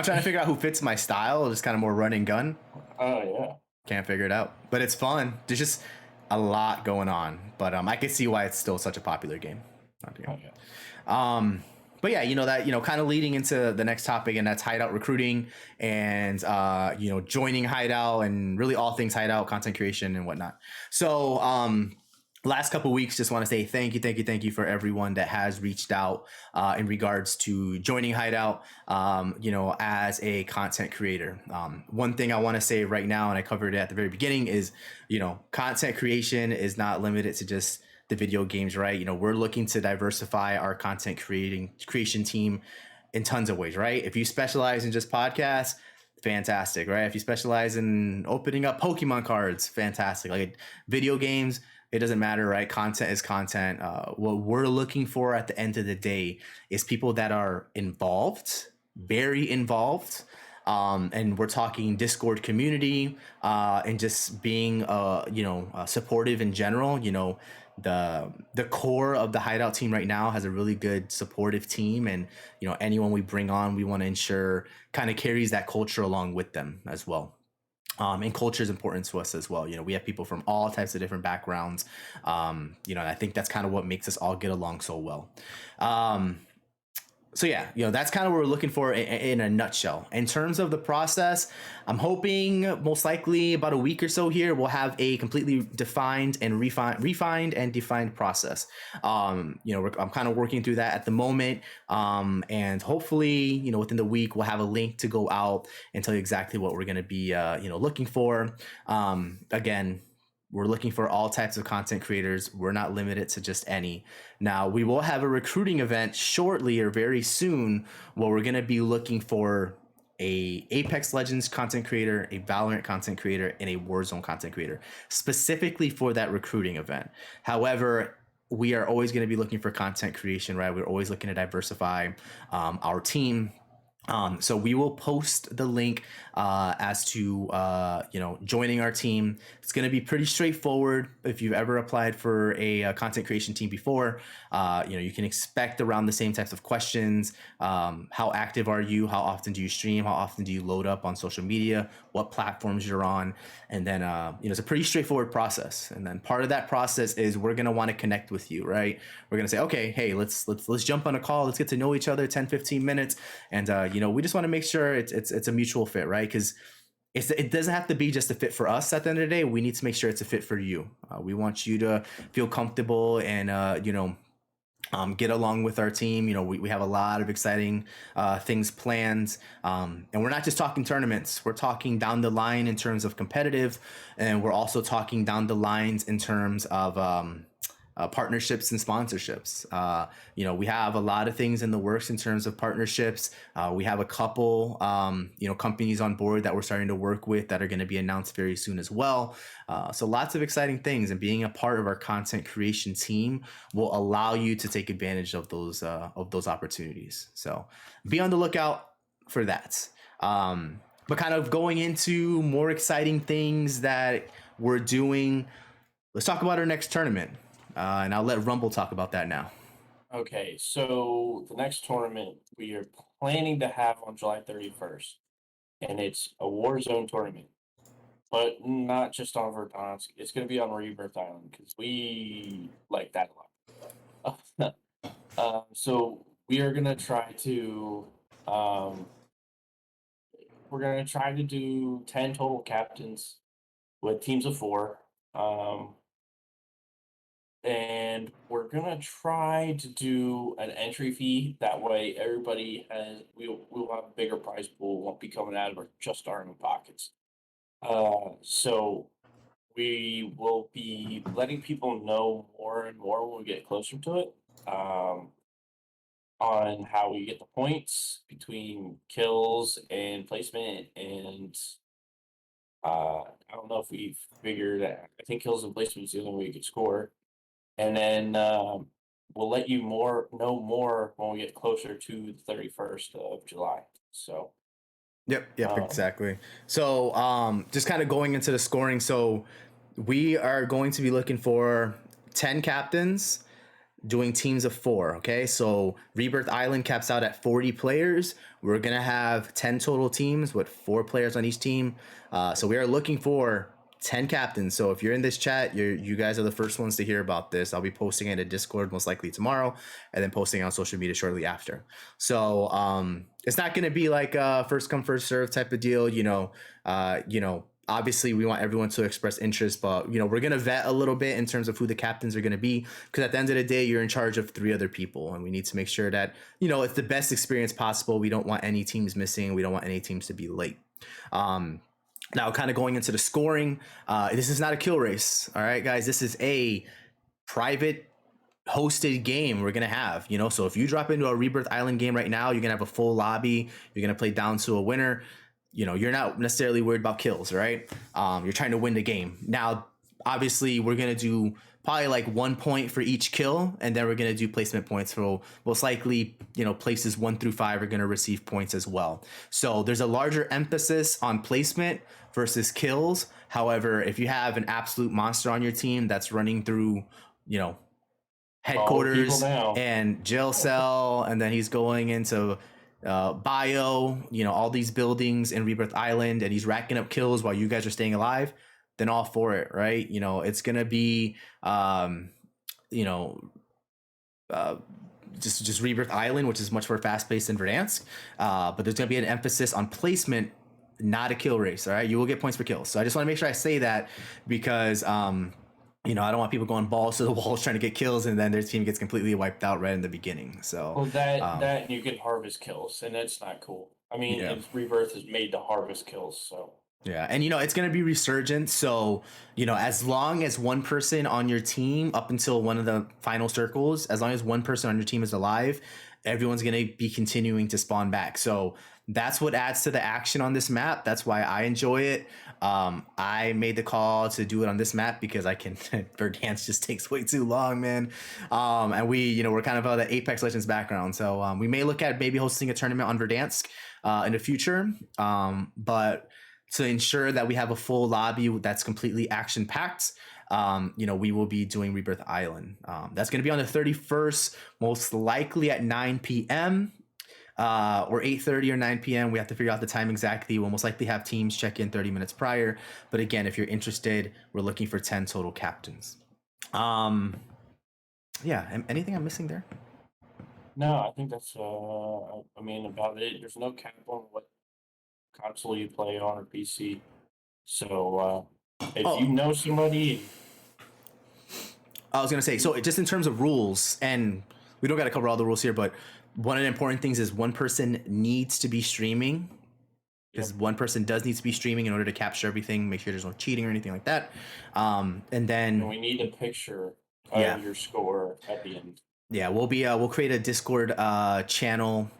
trying to figure out who fits my style. Just kind of more run and gun. Oh yeah, can't figure it out, but it's fun. There's just a lot going on, but I can see why it's still such a popular game. Oh, yeah. But yeah, that, kind of leading into the next topic, and that's Hideout recruiting and, joining Hideout and really all things Hideout, content creation and whatnot. So last couple of weeks, just want to say thank you for everyone that has reached out in regards to joining Hideout, as a content creator. One thing I want to say right now, and I covered it at the very beginning, is, content creation is not limited to just the video games, right? We're looking to diversify our content creation team in tons of ways, right? If you specialize in just podcasts, fantastic, right? If you specialize in opening up Pokemon cards, fantastic. Like video games, it doesn't matter, right? Content is content. What we're looking for at the end of the day is people that are involved, very involved. And we're talking Discord community, and just being, supportive in general. The core of the Hideout team right now has a really good supportive team, and anyone we bring on, we want to ensure kind of carries that culture along with them as well. And culture is important to us as well. We have people from all types of different backgrounds. And I think that's kind of what makes us all get along so well. So yeah, that's kind of what we're looking for in a nutshell. In terms of the process, I'm hoping most likely about a week or so here, we'll have a completely defined and refined and defined process. I'm kind of working through that at the moment. And hopefully, within the week, we'll have a link to go out and tell you exactly what we're going to be, looking for. Again, we're looking for all types of content creators. We're not limited to just any. Now, we will have a recruiting event shortly or very soon where we're going to be looking for a Apex Legends content creator, a Valorant content creator, and a Warzone content creator, specifically for that recruiting event. However, we are always going to be looking for content creation, right? We're always looking to diversify our team. So we will post the link as to joining our team. It's going to be pretty straightforward. If you've ever applied for a content creation team before, you can expect around the same types of questions. How active are you? How often do you stream? How often do you load up on social media? What platforms you're on? And then it's a pretty straightforward process. And then part of that process is we're going to want to connect with you, right? We're going to say, okay, hey, let's jump on a call. Let's get to know each other 10, 15 minutes. And we just want to make sure it's a mutual fit, right? Because it doesn't have to be just a fit for us at the end of the day. We need to make sure it's a fit for you. We want you to feel comfortable and get along with our team. We have a lot of exciting things planned, and we're not just talking tournaments. We're talking down the line in terms of competitive, and we're also talking down the lines in terms of partnerships and sponsorships. We have a lot of things in the works in terms of partnerships. We have a couple, companies on board that we're starting to work with that are going to be announced very soon as well. So lots of exciting things, and being a part of our content creation team will allow you to take advantage of those opportunities. So be on the lookout for that. But kind of going into more exciting things that we're doing, let's talk about our next tournament. And I'll let Rumble talk about that now. Okay, so the next tournament we are planning to have on July 31st, and it's a Warzone tournament, but not just on Verdansk. It's going to be on Rebirth Island because we like that a lot. So we are going to try to do 10 total captains with teams of 4. And we're gonna try to do an entry fee. That way, everybody we'll have a bigger prize pool. Won't be coming out of just our own pockets. So we will be letting people know more and more when we get closer to it. On how we get the points between kills and placement, and I don't know if we've figured out. I think kills and placement is the only way you can score. And then we'll let you know more when we get closer to the 31st of July. So. Yep, exactly. So just kind of going into the scoring. So we are going to be looking for 10 captains doing teams of 4. Okay, so Rebirth Island caps out at 40 players. We're going to have 10 total teams with 4 players on each team. So we are looking for 10 captains. So if you're in this chat, you guys are the first ones to hear about this. I'll be posting it in Discord most likely tomorrow, and then posting on social media shortly after. So it's not going to be like a first come first serve type of deal. obviously we want everyone to express interest, but we're going to vet a little bit in terms of who the captains are going to be, because at the end of the day, you're in charge of 3 other people, and we need to make sure that it's the best experience possible. We don't want any teams missing. We don't want any teams to be late. Now, kind of going into the scoring, this is not a kill race. All right, guys, this is a private hosted game we're gonna have. So if you drop into a Rebirth Island game right now, you're gonna have a full lobby. You're gonna play down to a winner. You're not necessarily worried about kills, right? You're trying to win the game. Now, obviously, we're gonna do probably like 1 point for each kill, and then we're gonna do placement points for most likely, places 1 through 5 are gonna receive points as well. So there's a larger emphasis on placement versus kills. However, if you have an absolute monster on your team that's running through, headquarters and jail cell, and then he's going into bio, all these buildings in Rebirth Island, and he's racking up kills while you guys are staying alive, then all for it, right? It's gonna be just Rebirth Island, which is much more fast-paced than Verdansk, but there's gonna be an emphasis on placement, not a kill race. All right, you will get points for kills. So I just want to make sure I say that, because I don't want people going balls to the walls trying to get kills, and then their team gets completely wiped out right in the beginning. So that you can harvest kills, and that's not cool. I mean, Rebirth is made to harvest kills, so. Yeah, and it's going to be resurgent. So, as long as one person on your team, up until one of the final circles, as long as one person on your team is alive, everyone's going to be continuing to spawn back. So that's what adds to the action on this map. That's why I enjoy it. I made the call to do it on this map because Verdansk just takes way too long, man. And we're kind of out of the Apex Legends background. So we may look at maybe hosting a tournament on Verdansk in the future. But to ensure that we have a full lobby that's completely action packed, we will be doing Rebirth Island. That's going to be on the 31st, most likely at 9 p.m. Or 8:30 or 9 p.m. We have to figure out the time exactly. We'll most likely have teams check in 30 minutes prior. But again, if you're interested, we're looking for 10 total captains. Anything I'm missing there? No, I think that's about it. There's no cap on what console you play on or PC. So if you know somebody, I was gonna say, so just in terms of rules, and we don't got to cover all the rules here, but one of the important things is one person needs to be streaming, because one person does need to be streaming in order to capture everything, make sure there's no cheating or anything like that. And then we need a picture of your score at the end. Yeah, we'll create a Discord channel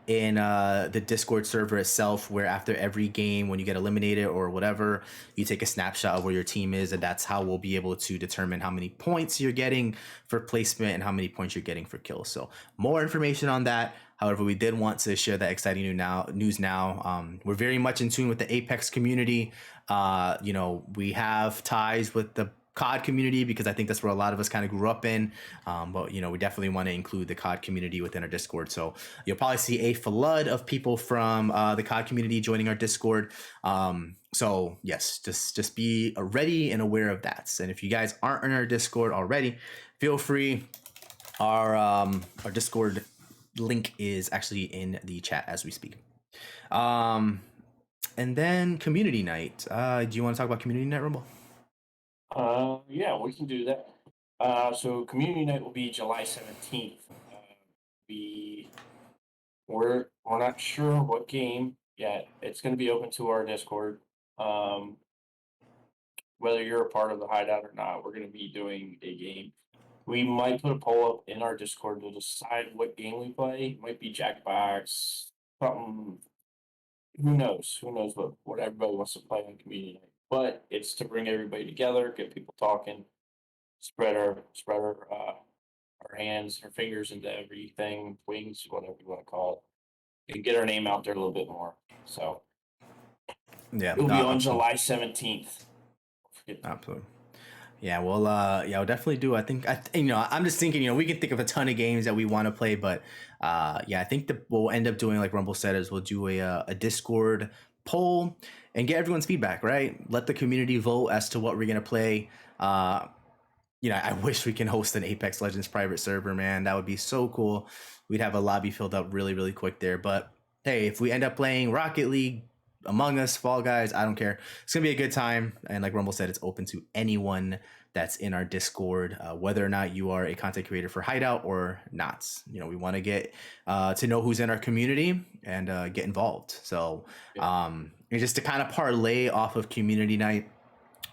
in the Discord server itself, where after every game, when you get eliminated or whatever, you take a snapshot of where your team is, and that's how we'll be able to determine how many points you're getting for placement and how many points you're getting for kills. So more information on that. However, we did want to share that exciting news now. We're very much in tune with the Apex community. We have ties with the COD community, because I think that's where a lot of us kind of grew up in. But we definitely want to include the COD community within our Discord. So you'll probably see a flood of people from the COD community joining our Discord. So yes, just be ready and aware of that. And if you guys aren't in our Discord already, feel free. Our Discord link is actually in the chat as we speak. And then community night. Do you want to talk about community night, Rumble? Yeah, we can do that. So community night will be July 17th. We're not sure what game yet. It's going to be open to our Discord. Whether you're a part of the Hideout or not, we're going to be doing a game. We might put a poll up in our Discord to decide what game we play. It might be Jackbox, something. Who knows? Who knows what everybody wants to play on community night? But it's to bring everybody together, get people talking, spread our hands, our fingers into everything, wings, whatever you want to call it, and get our name out there a little bit more. So it'll be on July 17th. Absolutely. Yeah, well, we'll definitely do. I think, I'm just thinking, we can think of a ton of games that we want to play, but I think what we'll end up doing, like Rumble said, is we'll do a Discord poll and get everyone's feedback, right? Let the community vote as to what we're going to play. I wish we can host an Apex Legends private server, man. That would be so cool. We'd have a lobby filled up really, really quick there. But hey, if we end up playing Rocket League, Among Us, Fall Guys, I don't care. It's gonna be a good time, and like Rumble said, it's open to anyone that's in our Discord, whether or not you are a content creator for Hideout or not. You know, we want to get to know who's in our community and get involved. So, and just to kind of parlay off of community night,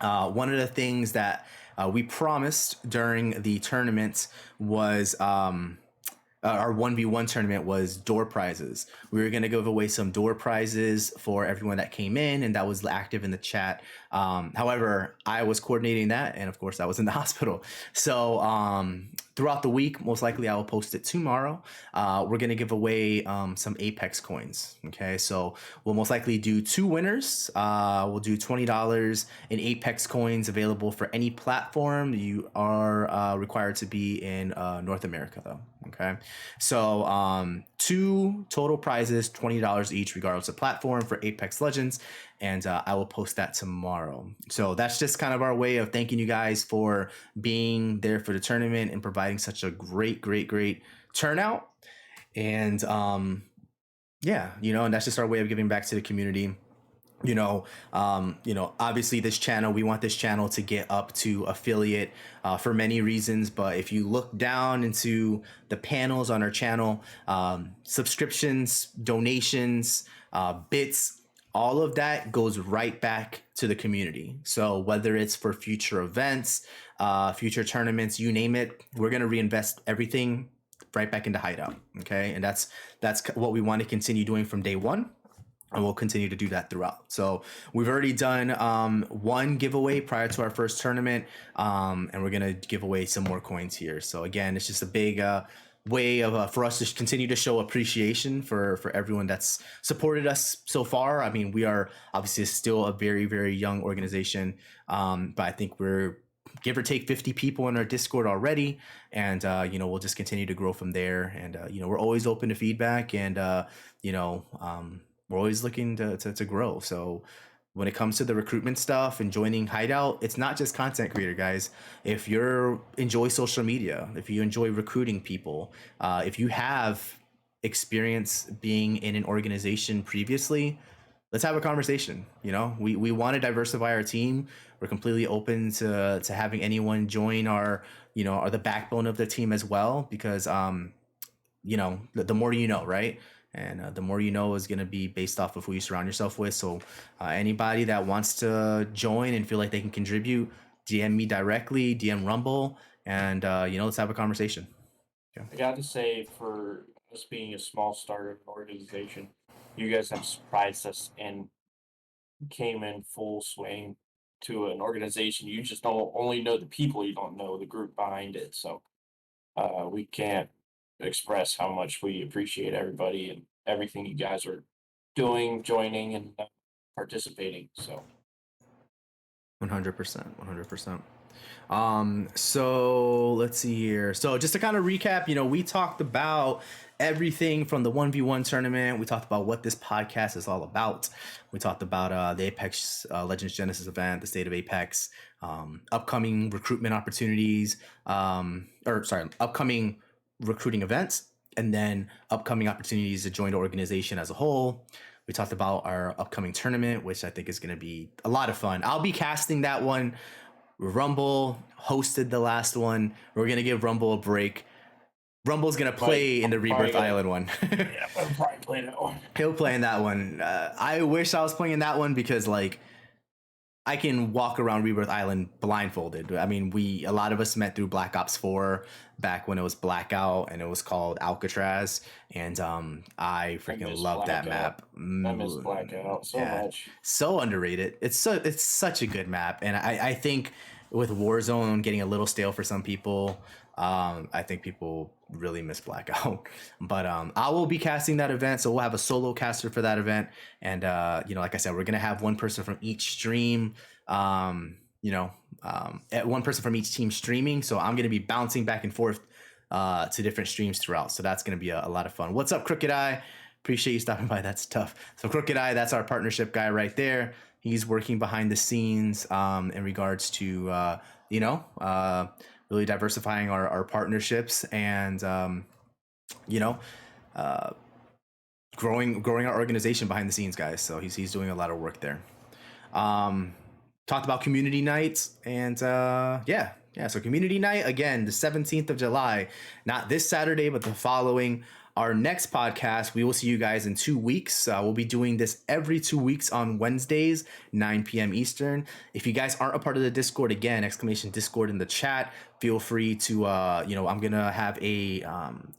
one of the things that we promised during the tournament was our 1v1 tournament was door prizes. We were going to give away some door prizes for everyone that came in and that was active in the chat. However, I was coordinating that, and of course I was in the hospital. So throughout the week, most likely I will post it tomorrow. We're going to give away some Apex coins. Okay, so we'll most likely do 2 winners. We'll do $20 in Apex coins available for any platform. You are required to be in North America though. Okay, so 2 total prizes, $20 each, regardless of platform, for Apex Legends, and I will post that tomorrow. So that's just kind of our way of thanking you guys for being there for the tournament and providing such a great turnout. And yeah, you know, and that's just our way of giving back to the community. You know, obviously this channel, we want this channel to get up to affiliate for many reasons. But if you look down into the panels on our channel, subscriptions, donations, bits, all of that goes right back to the community. So whether it's for future events, future tournaments, you name it, we're going to reinvest everything right back into Hideout. Okay. And that's what we want to continue doing from day one. And we'll continue to do that throughout. So we've already done 1 giveaway prior to our first tournament, and we're gonna give away some more coins here. So again, it's just a big way of for us to continue to show appreciation for everyone that's supported us so far. I mean, we are obviously still a very young organization, but I think we're give or take 50 people in our Discord already, and you know, we'll just continue to grow from there. And you know, we're always open to feedback, and you know, we're always looking to grow. So when it comes to the recruitment stuff and joining Hideout, it's not just content creator, guys. If you enjoy social media, if you enjoy recruiting people, if you have experience being in an organization previously, let's have a conversation. You know, we want to diversify our team. We're completely open to having anyone join our, you know, are the backbone of the team as well, because you know, the more you know, right? And the more you know is going to be based off of who you surround yourself with. So anybody that wants to join and feel like they can contribute, DM me directly, DM Rumble, and you know, let's have a conversation. Yeah. I got to say, for us being a small startup organization, you guys have surprised us and came in full swing to an organization. You just don't only know the people, you don't know the group behind it. So we can't express how much we appreciate everybody and everything you guys are doing, joining, and participating. So 100%. So let's see here. So just to kind of recap, you know, we talked about everything from the 1v1 tournament. We talked about what this podcast is all about. We talked about the Apex Legends Genesis event, the state of Apex, upcoming recruitment opportunities, upcoming recruiting events, and then upcoming opportunities to join the organization as a whole. We talked about our upcoming tournament, which I think is going to be a lot of fun. I'll be casting that one. Rumble hosted the last one. We're going to give Rumble a break. Rumble's going to play in the Rebirth Island one. Yeah, I'll probably play that one. He'll play in that one. I wish I was playing in that one because, like, I can walk around Rebirth Island blindfolded. I mean, a lot of us met through Black Ops 4 back when it was Blackout and it was called Alcatraz. And I freaking love that map. I miss Blackout so much. So underrated. It's such a good map. And I think with Warzone getting a little stale for some people, I think people really miss Blackout. But I will be casting that event, so we'll have a solo caster for that event. And you know, like I said, we're gonna have one person from each stream. One person from each team streaming. So I'm gonna be bouncing back and forth to different streams throughout. So that's gonna be a lot of fun. What's up, Crooked Eye? Appreciate you stopping by. That's tough. So Crooked Eye, that's our partnership guy right there. He's working behind the scenes in regards to really diversifying our partnerships and growing our organization behind the scenes, guys. So he's doing a lot of work there. Talked about community nights, and yeah. So community night again, the 17th of July, not this Saturday, but the following. Our next podcast, we will see you guys in 2 weeks. We'll be doing this every 2 weeks on Wednesdays, 9 p.m. Eastern. If you guys aren't a part of the Discord, again, exclamation Discord in the chat. Feel free to, I'm going to have a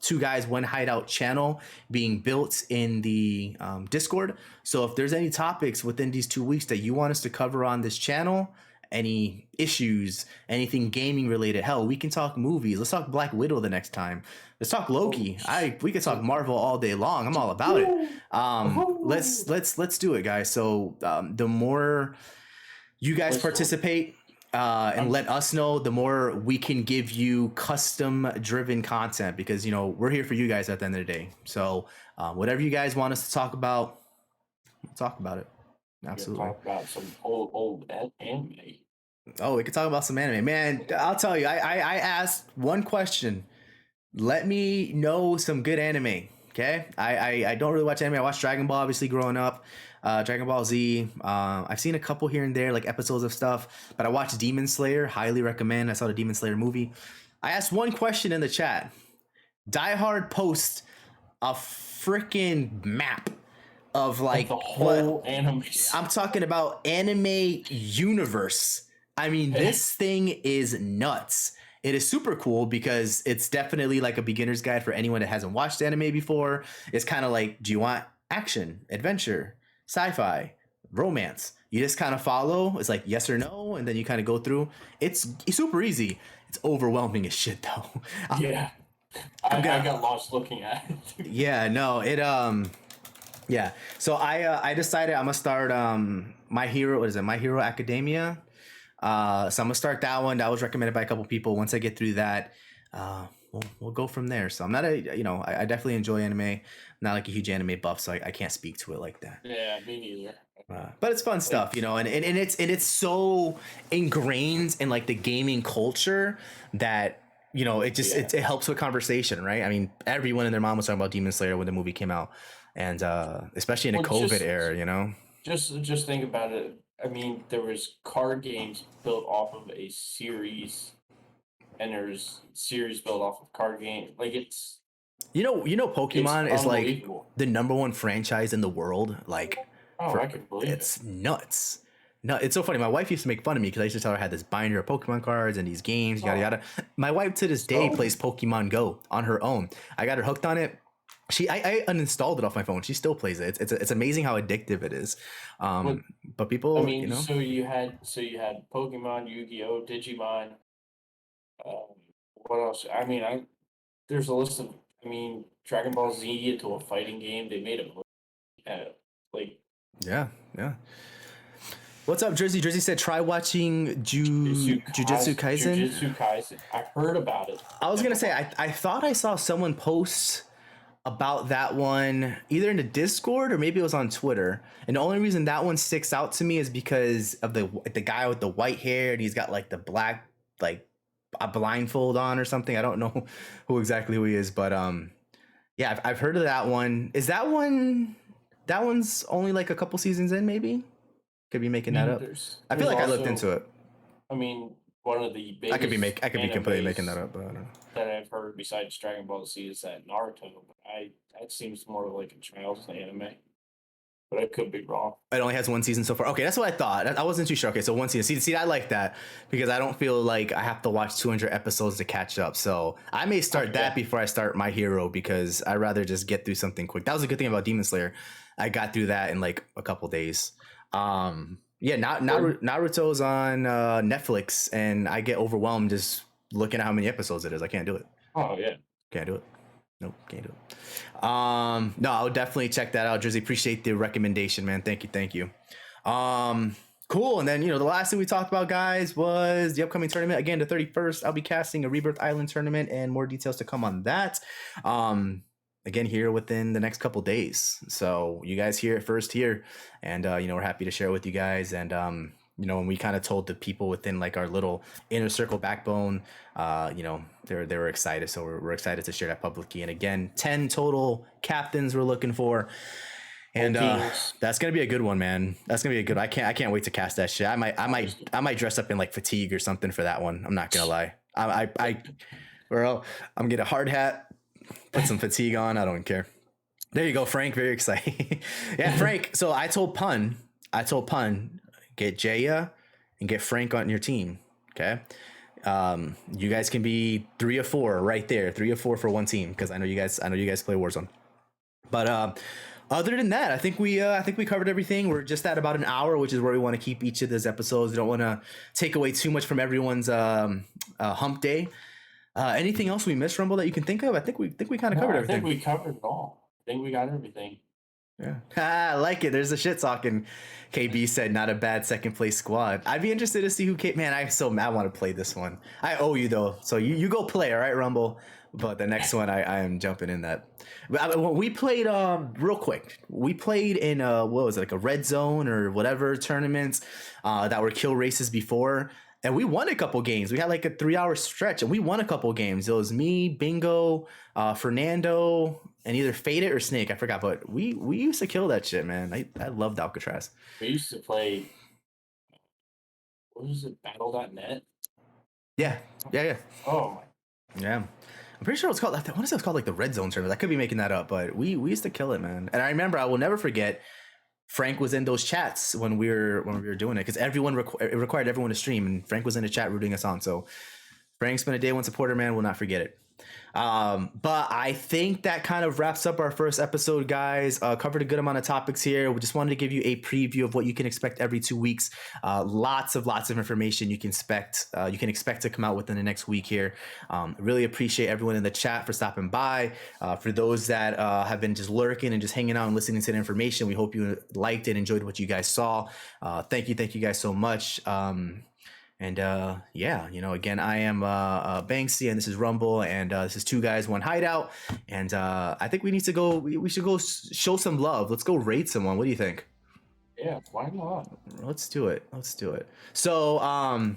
2 guys, 1 hideout channel being built in the Discord. So if there's any topics within these 2 weeks that you want us to cover on this channel, any issues, anything gaming related, hell, we can talk movies. Let's talk Black Widow the next time. Let's talk Loki. We could talk Marvel all day long. I'm all about it. Let's do it, guys. So the more you guys participate and let us know, the more we can give you custom driven content, because we're here for you guys at the end of the day. So whatever you guys want us to talk about, we'll talk about it. Absolutely. Talk about some old anime. Oh, we could talk about some anime, man. I'll tell you, I asked one question. Let me know some good anime. Okay. I don't really watch anime. I watched Dragon Ball, obviously, growing up. Dragon Ball Z. I've seen a couple here and there, like episodes of stuff, but I watched Demon Slayer. Highly recommend. I saw the Demon Slayer movie. I asked one question in the chat. Die Hard post a freaking map of like the whole anime. I'm talking about anime universe. I mean, this thing is nuts. It is super cool because it's definitely like a beginner's guide for anyone that hasn't watched anime before. It's kind of like, do you want action, adventure, sci-fi, romance? You just kind of follow. It's like yes or no, and then you kind of go through. It's super easy. It's overwhelming as shit though. Yeah, I got lost looking at it. Yeah, no, it yeah. So I decided I'm gonna start My Hero. What is it? My Hero Academia. So I'm gonna start that one. That was recommended by a couple people. Once I get through that, we'll go from there. So I'm not I definitely enjoy anime. I'm not like a huge anime buff, so I can't speak to it like that. Yeah, me neither. But it's fun stuff, and it's so ingrained in like the gaming culture that it helps with conversation, right? I mean, everyone and their mom was talking about Demon Slayer when the movie came out, and especially in a COVID era, Just think about it. I mean, there was card games built off of a series, and there's series built off of card game. Like it's Pokemon is like the #1 franchise in the world. Like, I can believe it's nuts. No, it's so funny. My wife used to make fun of me because I used to tell her I had this binder of Pokemon cards and these games, yada yada. My wife to this day plays Pokemon Go on her own. I got her hooked on it. I uninstalled it off my phone. She still plays it. It's amazing how addictive it is. But people, so you had Pokemon, Yu-Gi-Oh, Digimon. What else? I mean, there's a list of. I mean, Dragon Ball Z into a fighting game. They made it Yeah. What's up, Jersey? Jersey said try watching Jujutsu Kaisen. Jujutsu Kaisen. I heard about it. I was gonna say I thought I saw someone post about that one either in the Discord or maybe it was on Twitter, and the only reason that one sticks out to me is because of the guy with the white hair and he's got like the black like a blindfold on or something. I don't know who he is, but yeah, I've heard of that one. Is that one? That one's only like a couple seasons in, maybe. Could be making that up. I feel like I looked into it. I mean, one of the biggest I could be completely making that up, but I don't know. That I've heard besides Dragon Ball Z is that Naruto. That seems more like a child's anime, but I could be wrong. It only has one season so far. Okay, that's what I thought. I wasn't too sure. Okay, so one season. See, I like that because I don't feel like I have to watch 200 episodes to catch up. So I may start that before I start My Hero because I'd rather just get through something quick. That was a good thing about Demon Slayer. I got through that in like a couple days. Yeah, Naruto's on Netflix, and I get overwhelmed just looking at how many episodes it is. I can't do it. Oh yeah, can't do it. Nope, can't do it. No, I'll definitely check that out, Jersey. Appreciate the recommendation, man. Thank you. Cool. And then the last thing we talked about, guys, was the upcoming tournament. Again, the 31st, I'll be casting a Rebirth Island tournament, and more details to come on that. Again, here within the next couple days. So you guys hear it first here, and we're happy to share it with you guys. And you know, when we kind of told the people within like our little inner circle backbone, you know, they were excited. So we're excited to share that publicly. And again, 10 total captains we're looking for. And that's gonna be a good one, man. That's gonna be a good. I can't wait to cast that shit. I might dress up in like fatigue or something for that one. I'm not gonna lie. Bro, I'm gonna get a hard hat, put some fatigue on. I don't care. There you go, Frank. Very exciting. Yeah, Frank. So I told Pun, get Jaya and get Frank on your team. Okay. You guys can be 3 or 4 right there. 3 or 4 for one team, because I know you guys play Warzone. But other than that, I think we covered everything. We're just at about an hour, which is where we want to keep each of those episodes. We don't want to take away too much from everyone's hump day. Anything else we missed, Rumble, that you can think of? I think we kind of covered everything. I think we covered it all. I think we got everything. Yeah, I like it. There's the shit talking. KB said, not a bad second place squad. I'd be interested to see who came. Man, I'm so mad. I want to play this one. I owe you though, so you go play. All right, Rumble. But the next one, I am jumping in that. When we played, real quick, we played in what was it, like a red zone or whatever tournaments that were kill races before, and we won a couple games. We had like a 3-hour stretch, and we won a couple games. It was me, Bingo, Fernando, and either Fade It or Snake. I forgot, but we used to kill that shit, man. I loved Alcatraz. We used to play. What was it? Battle.net. Yeah. Oh my. Yeah. I'm pretty sure it was called. I want to say it was called like the Red Zone tournament. I could be making that up, but we used to kill it, man. And I remember, I will never forget, Frank was in those chats when we were doing it, because everyone it required everyone to stream, and Frank was in the chat rooting us on. So Frank's been a day one supporter, man. We'll not forget it. But I think that kind of wraps up our first episode, guys. Covered a good amount of topics here. We just wanted to give you a preview of what you can expect every 2 weeks. Lots of information you can expect to come out within the next week here. Really appreciate everyone in the chat for stopping by. For those that have been just lurking and just hanging out and listening to the information, we hope you liked it, enjoyed what you guys saw. Thank you guys so much. And yeah, you know, again, I am Banksy, and this is Rumble, and this is 2 Guys 1 Hideout. And I think we need to go. We should go show some love. Let's go raid someone. What do you think? Yeah, why not? Let's do it. So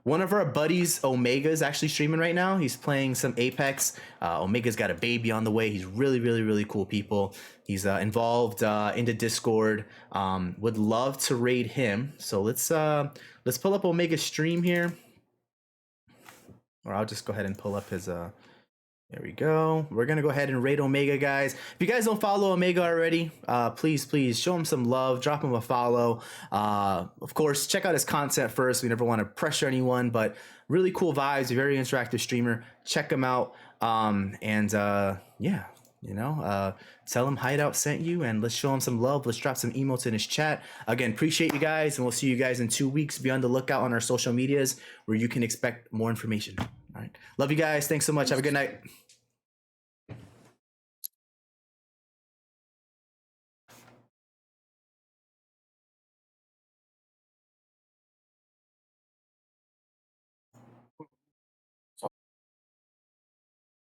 one of our buddies, Omega, is actually streaming right now. He's playing some Apex. Omega's got a baby on the way. He's really cool people. He's involved in the Discord. Would love to raid him. So let's pull up Omega's stream here. Or I'll just go ahead and pull up his there we go. We're gonna go ahead and raid Omega, guys. If you guys don't follow Omega already, please show him some love, drop him a follow. Of course, check out his content first. We never want to pressure anyone, but really cool vibes, a very interactive streamer. Check him out. Yeah, you know, tell him Hideout sent you, and let's show him some love. Let's drop some emotes in his chat. Again, appreciate you guys, and we'll see you guys in 2 weeks. Be on the lookout on our social medias where you can expect more information. All right, love you guys. Thanks so much. Have a good night.